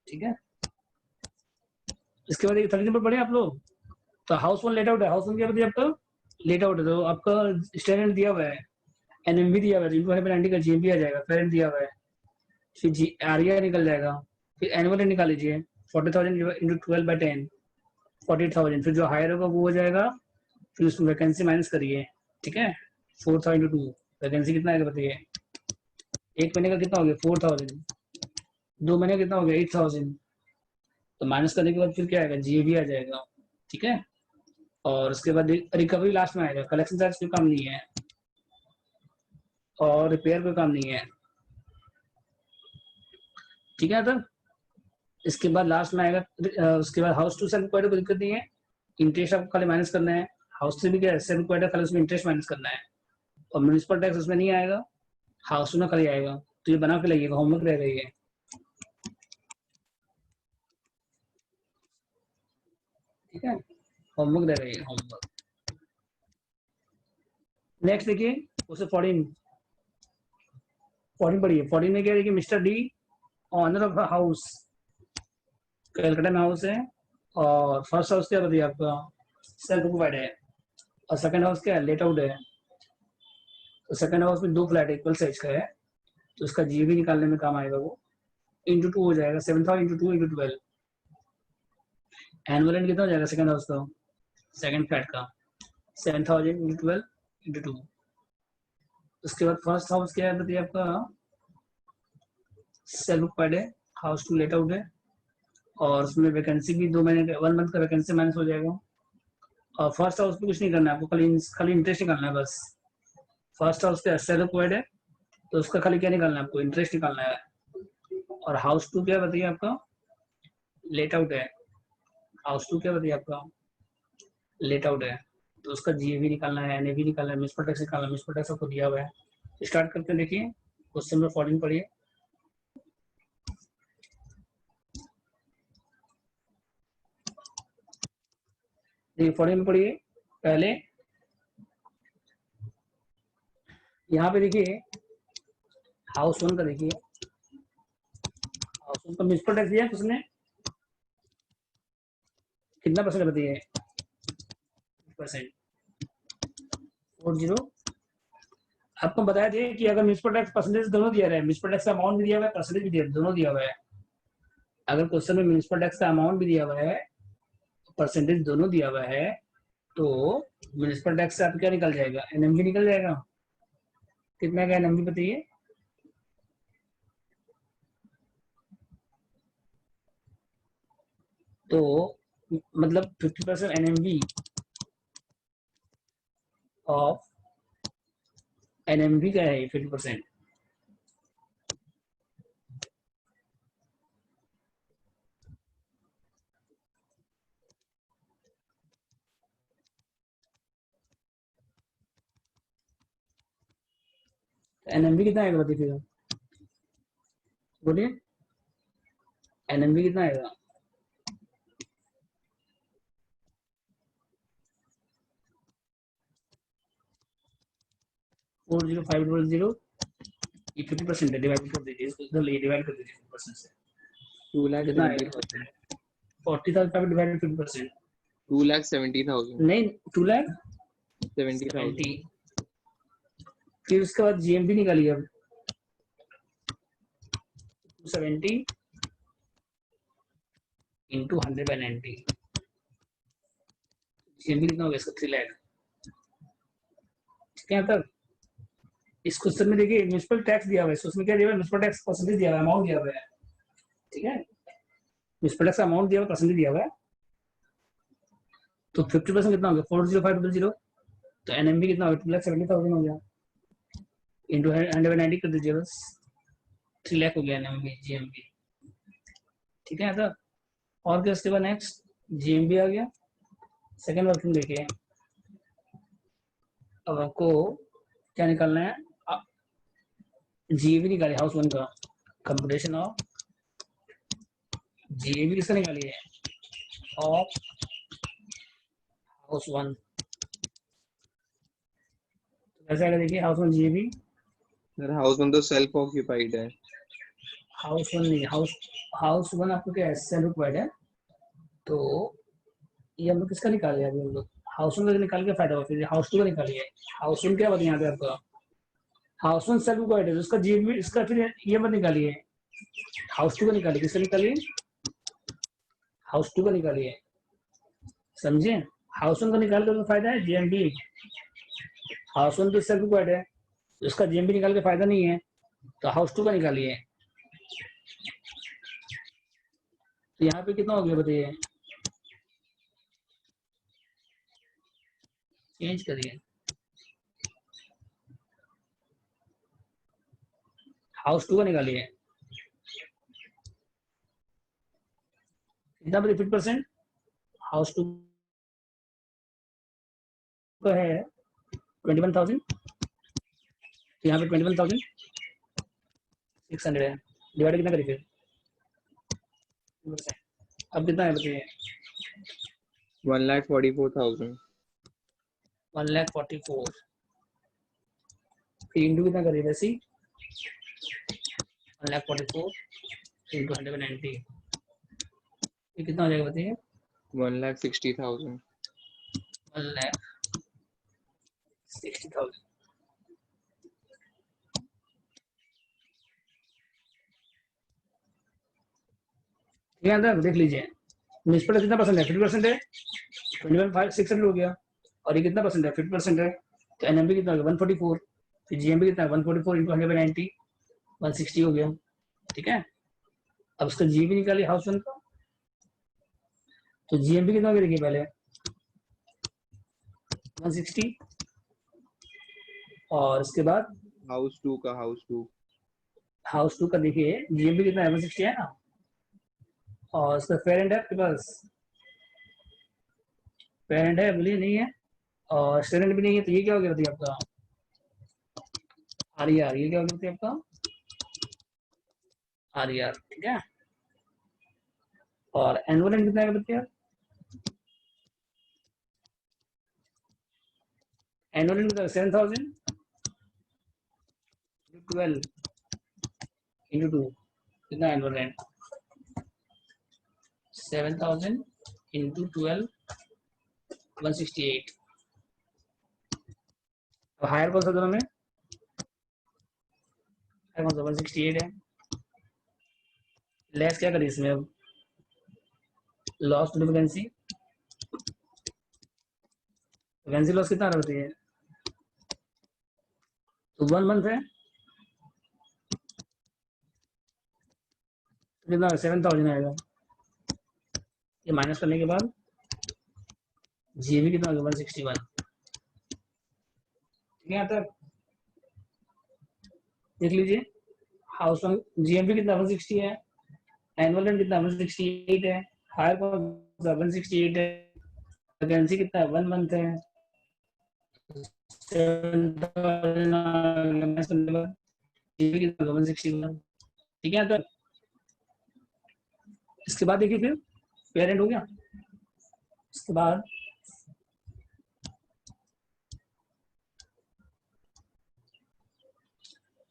ठीक है? इसके बाद 30 नंबर पढ़े आप लोग? तो हाउस वन लेट आउट है, हाउस वन क्या बताइए आपका लेट आउट है, तो आपका स्टैंडर्ड दिया हुआ है, एनएमवी दिया हुआ है, इनको 190 का जीएमबी आ जाएगा, फेरेंट दिया हुआ है, फिर जी आरईआई निकल जाएगा, फिर एनुअल निकाल लीजिए 40,000 इंटू 12/10 48,000, फिर जो हायर होगा वो हो जाएगा, फिर उसमें वैकेंसी माइनस करिए, ठीक है 4,000 इंटू 2 वैकेंसी कितना आएगा बताइए, एक महीने का कितना हो गया 4,000, 2 महीने का कितना हो गया 8,000, तो माइनस करने के बाद फिर क्या आएगा जीएबी आ जाएगा, ठीक है। और उसके बाद रिकवरी लास्ट में आएगा, कलेक्शन चार्ज कोई काम नहीं है और रिपेयर कोई काम नहीं है, ठीक है। तो इसके बाद लास्ट में आएगा उसके बाद हाउस टू सेल्फ क्वाइट कोई दिक्कत नहीं है, इंटरेस्ट आपको खाली माइनस करना है, हाउस थ्री भी क्या है सेल्फ क्वाइट खाली उसमें इंटरेस्ट माइनस करना है, और म्युनिसिपल टैक्स उसमें नहीं आएगा, हाउस टू में खाली आएगा, तो ये बना के लाइएगा, होमवर्क रहेगा ये, ठीक है होमवर्क रहेगा ये होमवर्क। नेक्स्ट देखिए उसे 14 पढ़िए, 14 में क्या है कि Mister D owner of house, Calcutta में हाउस है, और फर्स्ट हाउस क्या बताइए आपका सेल्फ ऑक्युपाइड है, और सेकंड हाउस क्या है लेट आउट है, तो सेकंड हाउस में 2 फ्लैट इक्वल साइज का है, तो उसका जीबी निकालने में काम आएगा, वो इंटू 2 हो जाएगा, 7,000 इंटू 2 इंटू 12, एनुअल रेंट कितना हो जाएगा सेकंड हाउस का, सेकंड फ्लैट का 7,000 इंटू 12 इंटू 2। उसके बाद फर्स्ट हाउस क्या है बताइए आपका सेल्फ ऑक्युपाइड है, हाउस टू लेट आउट है, और उसमें वैकेंसी भी 2 महीने का 1 मंथ का वैकेंसी माइनस हो जाएगा, और फर्स्ट हाउस पे कुछ नहीं करना है आपको, खाली इंटरेस्ट निकालना है बस, फर्स्ट हाउस पे सेल्फ ऑक्युपाइड है तो उसका खाली क्या निकालना है आपको इंटरेस्ट निकालना है, और हाउस टू क्या बताइए आपका लेट आउट है, हाउस टू क्या बताइए आपका लेट आउट है, तो उसका जीएवी निकालना है, एनएवी निकालना है, म्युनिसिपल टैक्स निकालना है, म्युनिसिपल टैक्स आपको दिया हुआ है। स्टार्ट करते हैं, देखिए क्वेश्चन नंबर 14 पढ़िए, देखिए 14 में पढ़िए, पहले यहाँ पे देखिए हाउस वन का देखिए, हाउस वन का म्युनिसिपल टैक्स दिया उसने कितना परसेंट बताइए, %40। आपको बताया थे कि अगर म्युनिसिपल टैक्स परसेंटेज दोनों दिया रहा है, म्युनिसिपल टैक्स का अमाउंट भी दिया हुआ है, परसेंटेज भी दिया, दोनों दिया हुआ है, अगर क्वेश्चन में म्युनिसिपल टैक्स का अमाउंट भी दिया हुआ है, परसेंटेज दोनों दिया हुआ है, तो म्युनिसिपल टैक्स से आप क्या निकल जाएगा एनएमवी निकल जाएगा, कितना का एनएमवी बताइए, तो मतलब 50% एनएमवी ऑफ एनएमवी का है 50%, एनएमवी कितना आएगा बताइए, फिर बोलिए एनएमवी कितना आएगा, $40500, ये 50% है, डिवाइड कर दीजिए इसको, इधर डिवाइड कर दीजिए 50% से, 2,70,000 40,000 डिवाइड 50%, 2,70,000 नहीं 70,000 2,70,000, फिर उसके बाद जीएमबी निकालिए अब 270 इंटू 190, जीएमबी कितना हो गया इसका 3 लाख, ठीक है। तब इस क्वेश्चन में देखिए म्युनिसिपल टैक्स दिया हुआ है, उसमें क्या दिया हुआ है म्युनिसिपल टैक्स परसेंटेज दिया हुआ है, अमाउंट दिया हुआ है, ठीक है, म्युनिसिपल टैक्स का अमाउंट दिया हुआ है, परसेंटेज दिया हुआ है, तो 50% कितना हो गया 40500, तो एनएमबी कितना हो गया 2,70,000 हो गया, इंटू 190 कर दीजिए बस, 3 लाख हो गया एनएमबी जीएमबी, ठीक है। तो और क्या उसके बाद नेक्स्ट जीएमबी आ गया, सेकंड वर्किंग देखिए, अब आपको क्या निकालना है, जीएबी निकालिए हाउस वन का, कंप्यूटेशन ऑफ जीएबी किसका निकालिए ऑफ हाउस वन, कैसे आएगा देखिए house one GAB, sir house one तो सेल्फ ऑक्यूपाइड है, हाउस वन नहीं, हाउस वन आपको क्या है सेल्फ ऑक्युपाइड है, तो ये हम लोग किसका निकाले अभी? हम लोग हाउस होल्ड का निकाल के फायदा हुआ, फिर हाउस टू का निकालिए। हाउस होल्ड क्या बताइए यहाँ पे आपका? हाउस होल्ड सेल्फ रिक्वायर्ड है, उसका जीएमबी इसका फिर ये मत निकालिए, हाउस टू का निकालिए। किसका निकालिए? हाउस टू का निकालिए, समझे? हाउस होल्ड का निकाल के तो फायदा है जीएमबी, हाउस होल्ड तो सेल्फ रिक्वायर्ड है, उसका जीएमबी निकाल के फायदा नहीं है, तो हाउस टू का निकालिए। तो यहाँ पे कितना हो गया बताइए? चेंज करिए, हाउस टू का निकालिए। कितना बताइए 50%? हाउस टू का है 21,000, तो यहाँ पे 21,600 है, डिवाइड कितना करिए फिर? अब कितना है बताइए? 1,44,000। 1,44,000 फिर इंटू कितना करिए वैसे? 1,44,000 इंटू 190, ये कितना हो जाएगा बताइए? 1,60,000। 1,60,000। यहाँ तक देख लीजिए, म्यूनिसिपल कितना परसेंट है? 50% है, 21,600 हो गया, और ये कितना परसेंट है? 50% है, तो एनएमबी कितना होगा? 144, फिर जीएमबी कितना? 144 इंटू 190, 160 हो गया, ठीक है। अब उसका जीएमबी निकालिए हाउस वन का, तो जीएमबी कितना हो गया देखिए पहले 160, और उसके बाद हाउस टू का हाउस टू का देखिए जीएमबी कितना है? 160 है ना, और उसका पेरेंट है आपके पास? पेरेंट है बोलिए? नहीं है, और स्टूडेंट भी नहीं है, तो ये क्या हो गया बताइए आपका? आरईआर, ये क्या हो गया बताइए आपका? आरईआर, ठीक है। और एनुअल रेंट कितना है बताइए? एनुअल रेंट कितना? 7,000 12 इंटू 2, कितना एनुअल रेंट? 7,000 इंटू 12, 168। तो हायर कौन सा दोनों में? हायर कौन सा? 168 है। लेस क्या करिए इसमें अब? Loss to vacancy, vacancy loss कितना रहती है? तो 1 मंथ है, कितना? 7,000 आएगा। ये माइनस करने के बाद जीएबी कितना होगा? 161, ठीक है। यहाँ तक देख लीजिए, हाउस वन जीएमबी कितना? 160 है, एनुअल रेंट कितना? 168 है, हायर कौन सा? 168 है, वैकेंसी कितना? 1 मंथ है, 7,000 जीएबी कितना? 161, ठीक है। तो इसके बाद देखिए फिर पेरेंट हो गया, इसके बाद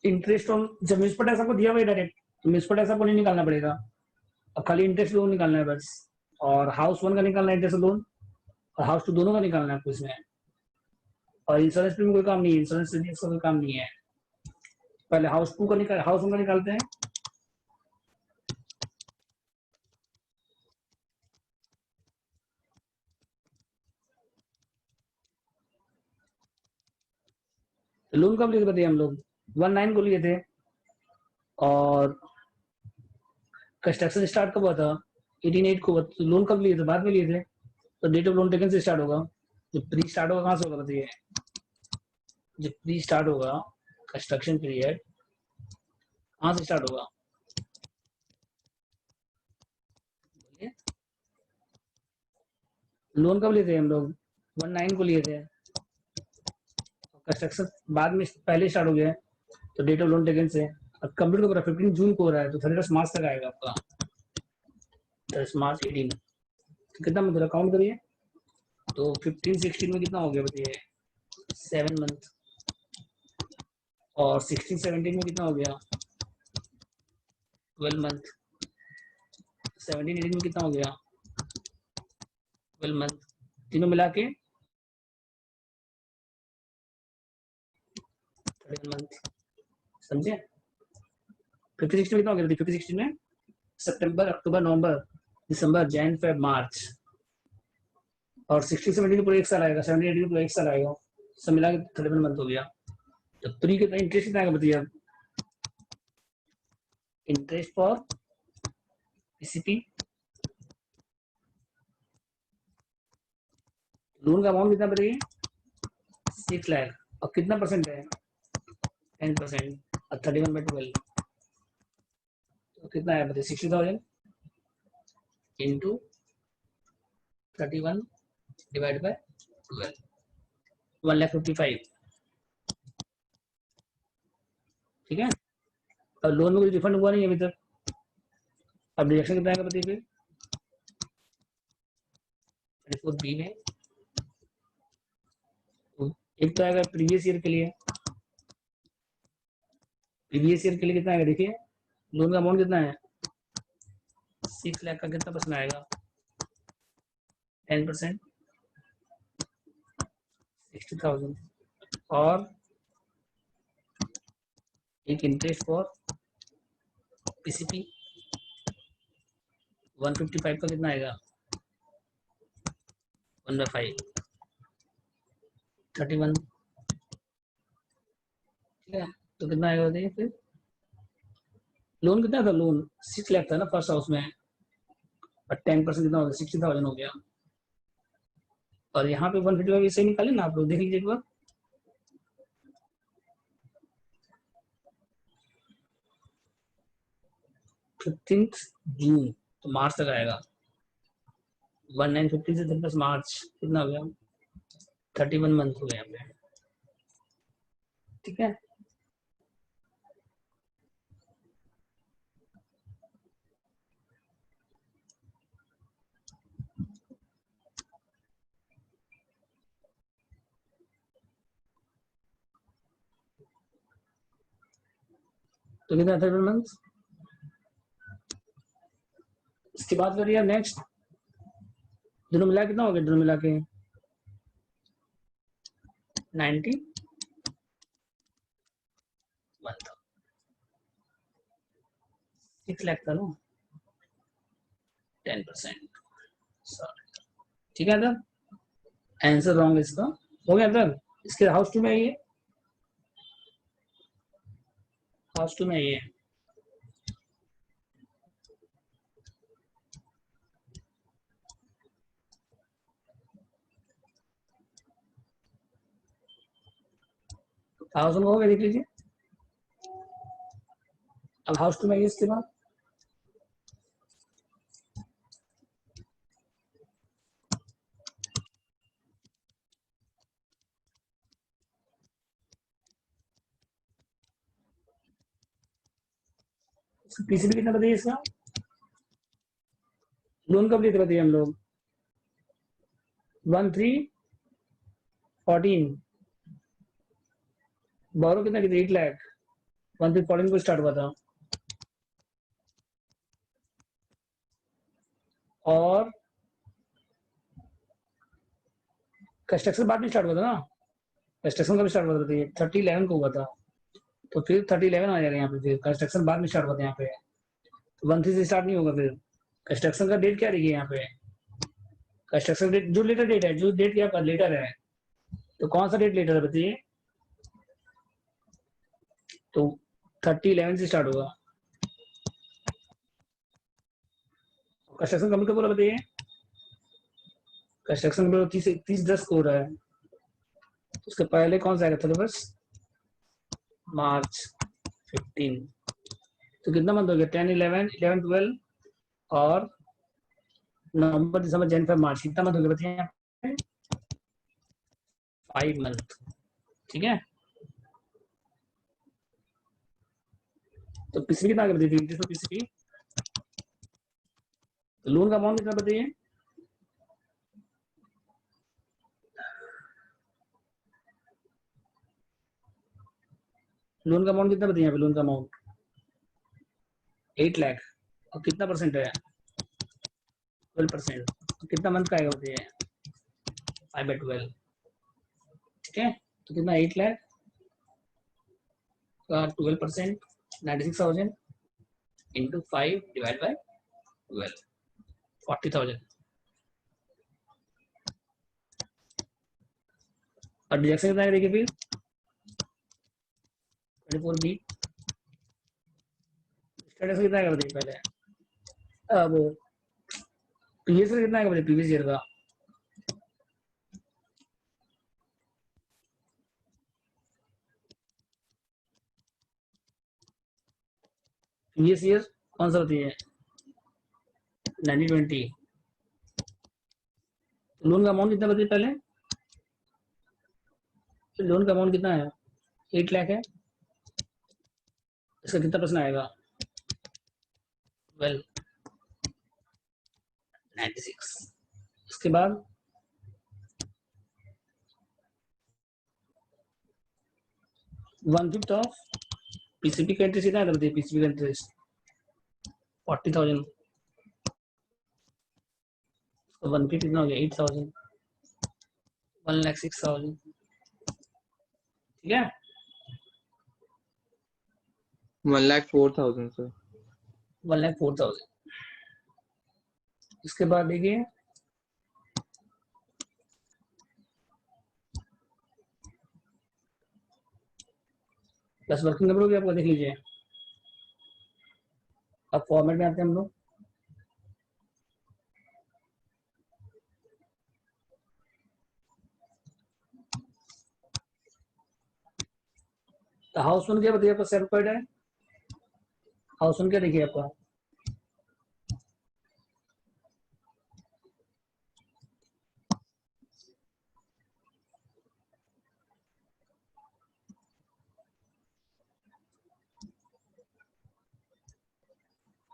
इंटरेस्ट ऑन, जब म्यूनिसिपल टैक्स आपको दिया हुआ है डायरेक्ट, तो म्यूनिसिपल टैक्स आपको नहीं निकालना पड़ेगा, अब खाली इंटरेस्ट लोन निकालना है बस, और हाउस वन का निकालना है इंटरेस्ट लोन, और हाउस टू दोनों का निकालना है आपको इसमें। और इंश्योरेंस पे भी कोई काम नहीं है, इंश्योरेंस से कोई काम नहीं है। पहले हाउस टू का निकाल, हाउस वन का निकालते हैं। लोन कब लिए थे हम लोग? 19 को लिए थे, और कंस्ट्रक्शन स्टार्ट कब हुआ था? 18/8 को। लोन कब लिए थे? बाद में लिए थे, तो डेट ऑफ लोन टेकन से स्टार्ट होगा। जब प्री स्टार्ट होगा कहाँ से होगा बताइए? जब प्री स्टार्ट होगा कंस्ट्रक्शन पीरियड, कहाँ से स्टार्ट होगा? लोन कब लिए थे हम लोग? 19 को लिए थे, कंस्ट्रक्शन बाद में पहले स्टार्ट हो गया, तो डेट ऑफ लोन टेकन से। अब कंप्लीट हो रहा है 15 जून को हो रहा है, तो 31 मार्च तक आएगा आपका, 31 मार्च 18। तो कितना मतलब काउंट करिए, तो 15-16 में कितना हो गया बताइए? 7 मंथ, और 16-17 में कितना हो गया? 12 मंथ, 17-18 में कितना हो गया? 12 मंथ, तीनों मिला के 31 मंथ, समझे? 50-60 में कितना हो गया? 50-60 में सितंबर, अक्टूबर, नवंबर, दिसंबर, जैन, फेब, मार्च, और 60-70 पूरा एक साल आएगा, 70-80 पूरा एक साल आएगा, सब मिला के 31 मंथ हो गया। तो प्री कितना इंटरेस्ट कितना आएगा बताइए? इंटरेस्ट फॉर पीसीपी, लोन का अमाउंट कितना बताइए? 6 लाख, और कितना परसेंट है? 10%, और 31/12 तो कितना है बताइए? 60,000 इंटू 31 डिवाइड बाय 12, 1,55,000, ठीक है। और लोन में कोई रिफंड हुआ नहीं अभी तक, अब डिडक्शन कितना आएगा बताइए? फिर 34B में एक तो आएगा प्रीवियस ईयर के लिए, प्रीवियस ईयर के लिए कितना आएगा देखिए, लोन का अमाउंट कितना है? 6 लाख का कितना परसेंट आएगा? 10%, 60,000, और एक इंटरेस्ट फॉर पीसीपी 155 का कितना आएगा? 1/5, 31, ठीक है। तो कितना आएगा बताइए फिर? लोन कितना था? लोन 6 लाख था ना फर्स्ट हाउस में, और 10% कितना हो गया? 60,000 हो गया, और यहाँ पे 155 इसे निकाले ना आप लोग, देख लीजिए एक बार। जून तो मार्च तक आएगा, 1950 से 31 मार्च कितना हो गया? 31 मंथ हो गया यहाँ पे, ठीक है। तो कितना 31 मंथ, इसके बाद करिए नेक्स्ट, दोनों मिला कितना हो गया? दोनों मिला के 90 मंथ, 6 लाख था ना, 10%, सॉरी, ठीक है। तब आंसर रॉन्ग इसका हो गया। तब इसके हाउस टू में आइए, हाउस टू में आइए, हाउस टू में हो गया, देख लीजिए। अब हाउस टू में आइए, इसके बाद पीसीबी कितना बताइए इसका? लोन कब लिए थे बताइए हम लोग? 1314, बोरो कितना कितना? 8 लाख, 1314 को स्टार्ट हुआ था, और कंस्ट्रक्शन बाद में स्टार्ट हुआ था ना, कंस्ट्रक्शन कब स्टार्ट हुआ था बताइए? 30/11 को हुआ था, तो फिर 30/11 आ जाएगा यहाँ पे, फिर कंस्ट्रक्शन बाद में स्टार्ट हुआ था यहाँ पे, तो 13 से स्टार्ट नहीं होगा। फिर कंस्ट्रक्शन का डेट क्या रही है यहाँ पे? कंस्ट्रक्शन डेट जो लेटर डेट है, जो डेट क्या लेटर है, तो कौन सा डेट लेटर है बताइए? तो 30/11 से स्टार्ट होगा। कंस्ट्रक्शन कब बोला बताइए? कंस्ट्रक्शन में 30/10 को हो रहा है, उसके पहले कौन सा आएगा? 31 मार्च 15, तो कितना मंथ हो गया? 10, 11, 11, 12, और नवंबर, दिसंबर, जनवरी, फरवरी, मार्च, कितना मंथ हो गया बताइए? 5 मंथ, ठीक है। तो पीसीबी कितना आगे बताइए? इंटरेस्ट पीसीबी, तो लोन का अमाउंट कितना बताइए? लोन का अमाउंट कितना बताइए यहाँ पे? लोन का अमाउंट 8 लाख, और कितना परसेंट है? 12%, तो कितना मंथ का आएगा बताइए 5/12 ठीक है तो कितना 8 लाख का 12% 96,000 इंटू 5 डिवाइड बाय 12 40,000 और डिडक्शन कितना है देखिए फिर 24B स्टेटस कितना आएगा बताइए पहले अब प्रीवियस ईयर कितना आएगा बताइए प्रीवियस ईयर का प्रीवियस ईयर कौन सा होती है 1920 लोन का अमाउंट कितना बताइए पहले लोन का अमाउंट कितना है 8 लाख है इसका कितना परसेंट आएगा 96 इसके बाद 1/5 ऑफ पीसीपी का इंटरेस्ट कितना है बताइए पीसीपी का इंटरेस्ट 40,000 तो 1/5 कितना हो गया 8,000 1,06,000 ठीक है 1,04,000 सर 1,04,000 इसके बाद देखिए प्लस वर्किंग नंबर भी आपको देख लीजिए अब फॉर्मेट में आते हैं हम लोग तो हाउस लोन क्या बताइए आपका सेल्फ पेड है हाउस लोन क्या देखिए आपका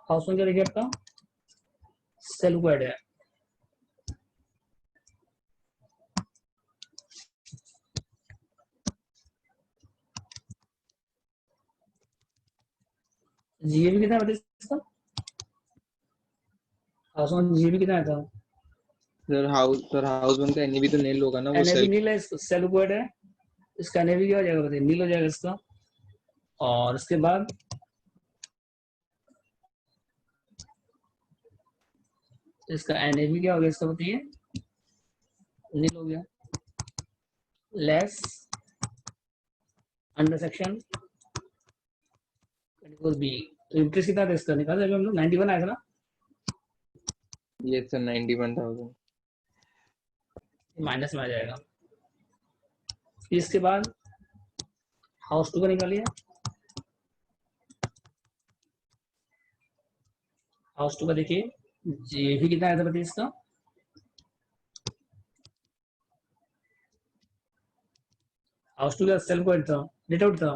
हाउस लोन क्या देखिए आपका सेल्फ पेड है जीएबी कितना बताइए इसका हाउस लोन जीएबी कितना था सर हाउस बनता है एनईबी तो नील होगा ना वो एनएबी सेल्फ नील है सेल्फ पेड है इसका एनएबी क्या हो जाएगा बताइए नील हो जाएगा इसका और उसके बाद इसका एनएबी क्या हो गया इसका बताइए नील हो गया लेस अंडर सेक्शन 24B तो इंटरेस्ट कितना था इसका निकाल देंगे हम लोग 91 आया था ना ये सर 91,000 माइनस में आ जाएगा इसके बाद हाउस 2 का निकालिए हाउस 2 का देखिए जीएबी कितना आया था बताइए इसका हाउस 2 का सेल पॉइंट था डेट आउट था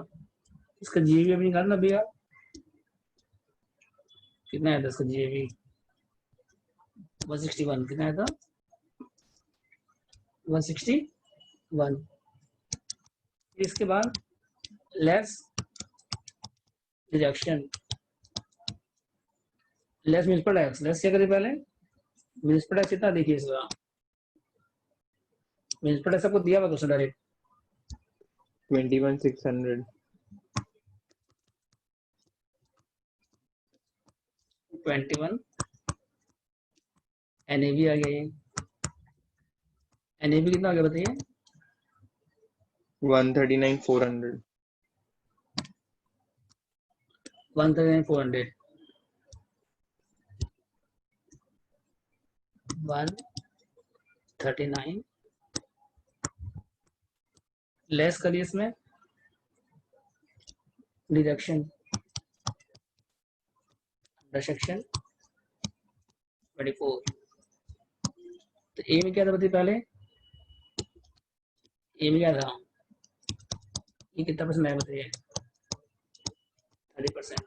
इसका जीएबी अभी निकालना भैया कितना आया था इसका जीएबी 161 कितना आया था 161 इसके बाद less deduction less municipal tax less क्या करें पहले म्यूनिसिपल टैक्स कितना देखिए इसका म्यूनिसिपल टैक्स आपको दिया हुआ क्वेश्चन डायरेक्ट 21,600 21 एनएबी आ गया ये एनएबी कितना आ गया बताइए 139,400 139,400 139 लेस करिए इसमें डिडक्शन अंडर सेक्शन 24 तो ए में क्या था बताइए पहले ए में क्या था ये कितना परसेंट आया बताइए 30%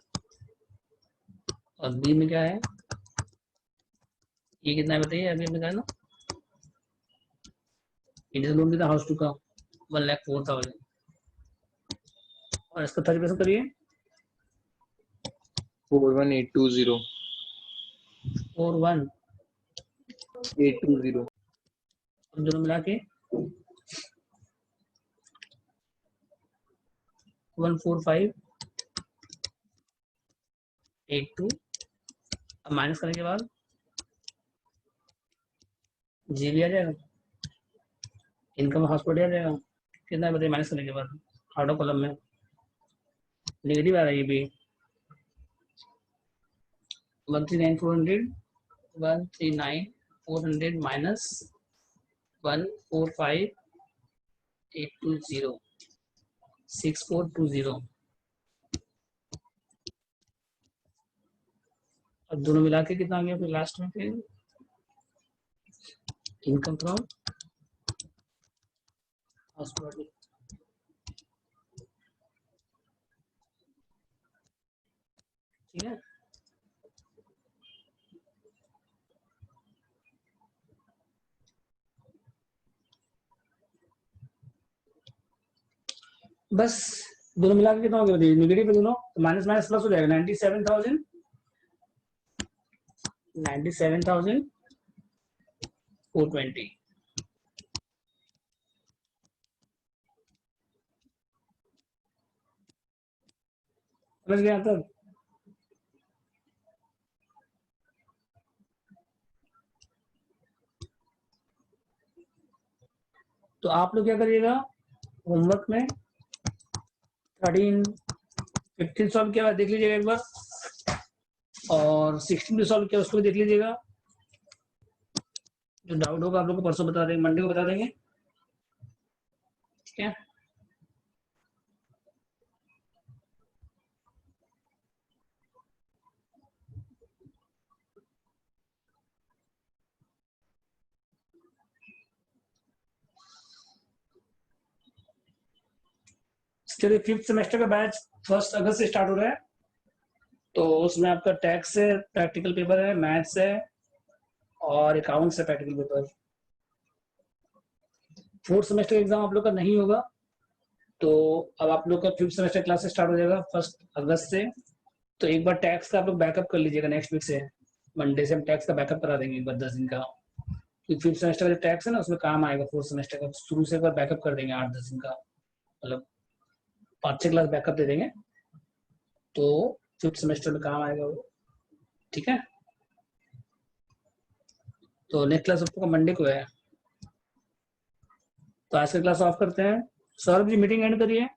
और बी में क्या है ये कितना है बताइए अभी हमने कहा ना इंडियन लोन कितना हाउस 2 का 1,04,000 और इसका 30% करिए 41,820 41 820 दोनों मिला के 14582। अब माइनस करने के बाद जी भी आ जाएगा, इनकम हॉस्पिटल आ जाएगा। कितना बताइए माइनस करने के बाद आउटर कॉलम में नेगेटिव आ रहा है ये भी 139,400 139,400 माइनस 145,820 6420। अब दोनों मिला के कितना आ गया फिर लास्ट में? फिर इनकम फ्रॉम हॉस्पिटल, ठीक है। बस दोनों मिला के कितना हो गया बताइए? नेगेटिव है दोनों, तो माइनस माइनस प्लस हो जाएगा 97,420। समझ गया तब? तो आप लोग क्या करिएगा होमवर्क में 13 15 सॉल्व किया देख लीजिएगा एक बार, और 16 भी सॉल्व किया उसको भी देख लीजिएगा। जो डाउट होगा आप लोग को परसों बता देंगे, मंडे को बता देंगे, ठीक है। चलिए 5th सेमेस्टर का बैच 1 अगस्त से स्टार्ट हो रहा है। तो उसमें आपका टैक्स है, प्रैक्टिकल पेपर है, मैथ्स है और अकाउंट्स है practical paper. 4th semester exam आप लोग का नहीं होगा, तो अब आप लोग का 5th सेमेस्टर क्लास स्टार्ट हो जाएगा 1 अगस्त से। तो एक बार टैक्स का आप लोग बैकअप कर लीजिएगा, नेक्स्ट वीक से मंडे से हम टैक्स का बैकअप करा देंगे एक बार 10 दिन का। 5th सेमेस्टर का जो टैक्स है ना उसमें काम आएगा, 4th सेमेस्टर का शुरू से एक बार बैकअप कर देंगे 8-10 दिन का, मतलब 5-6 क्लास बैकअप दे देंगे, तो 5th सेमेस्टर में काम आएगा वो, ठीक है। तो नेक्स्ट क्लास आपको मंडे को है, तो आज का क्लास ऑफ करते हैं। सौरभ जी मीटिंग एंड करिए।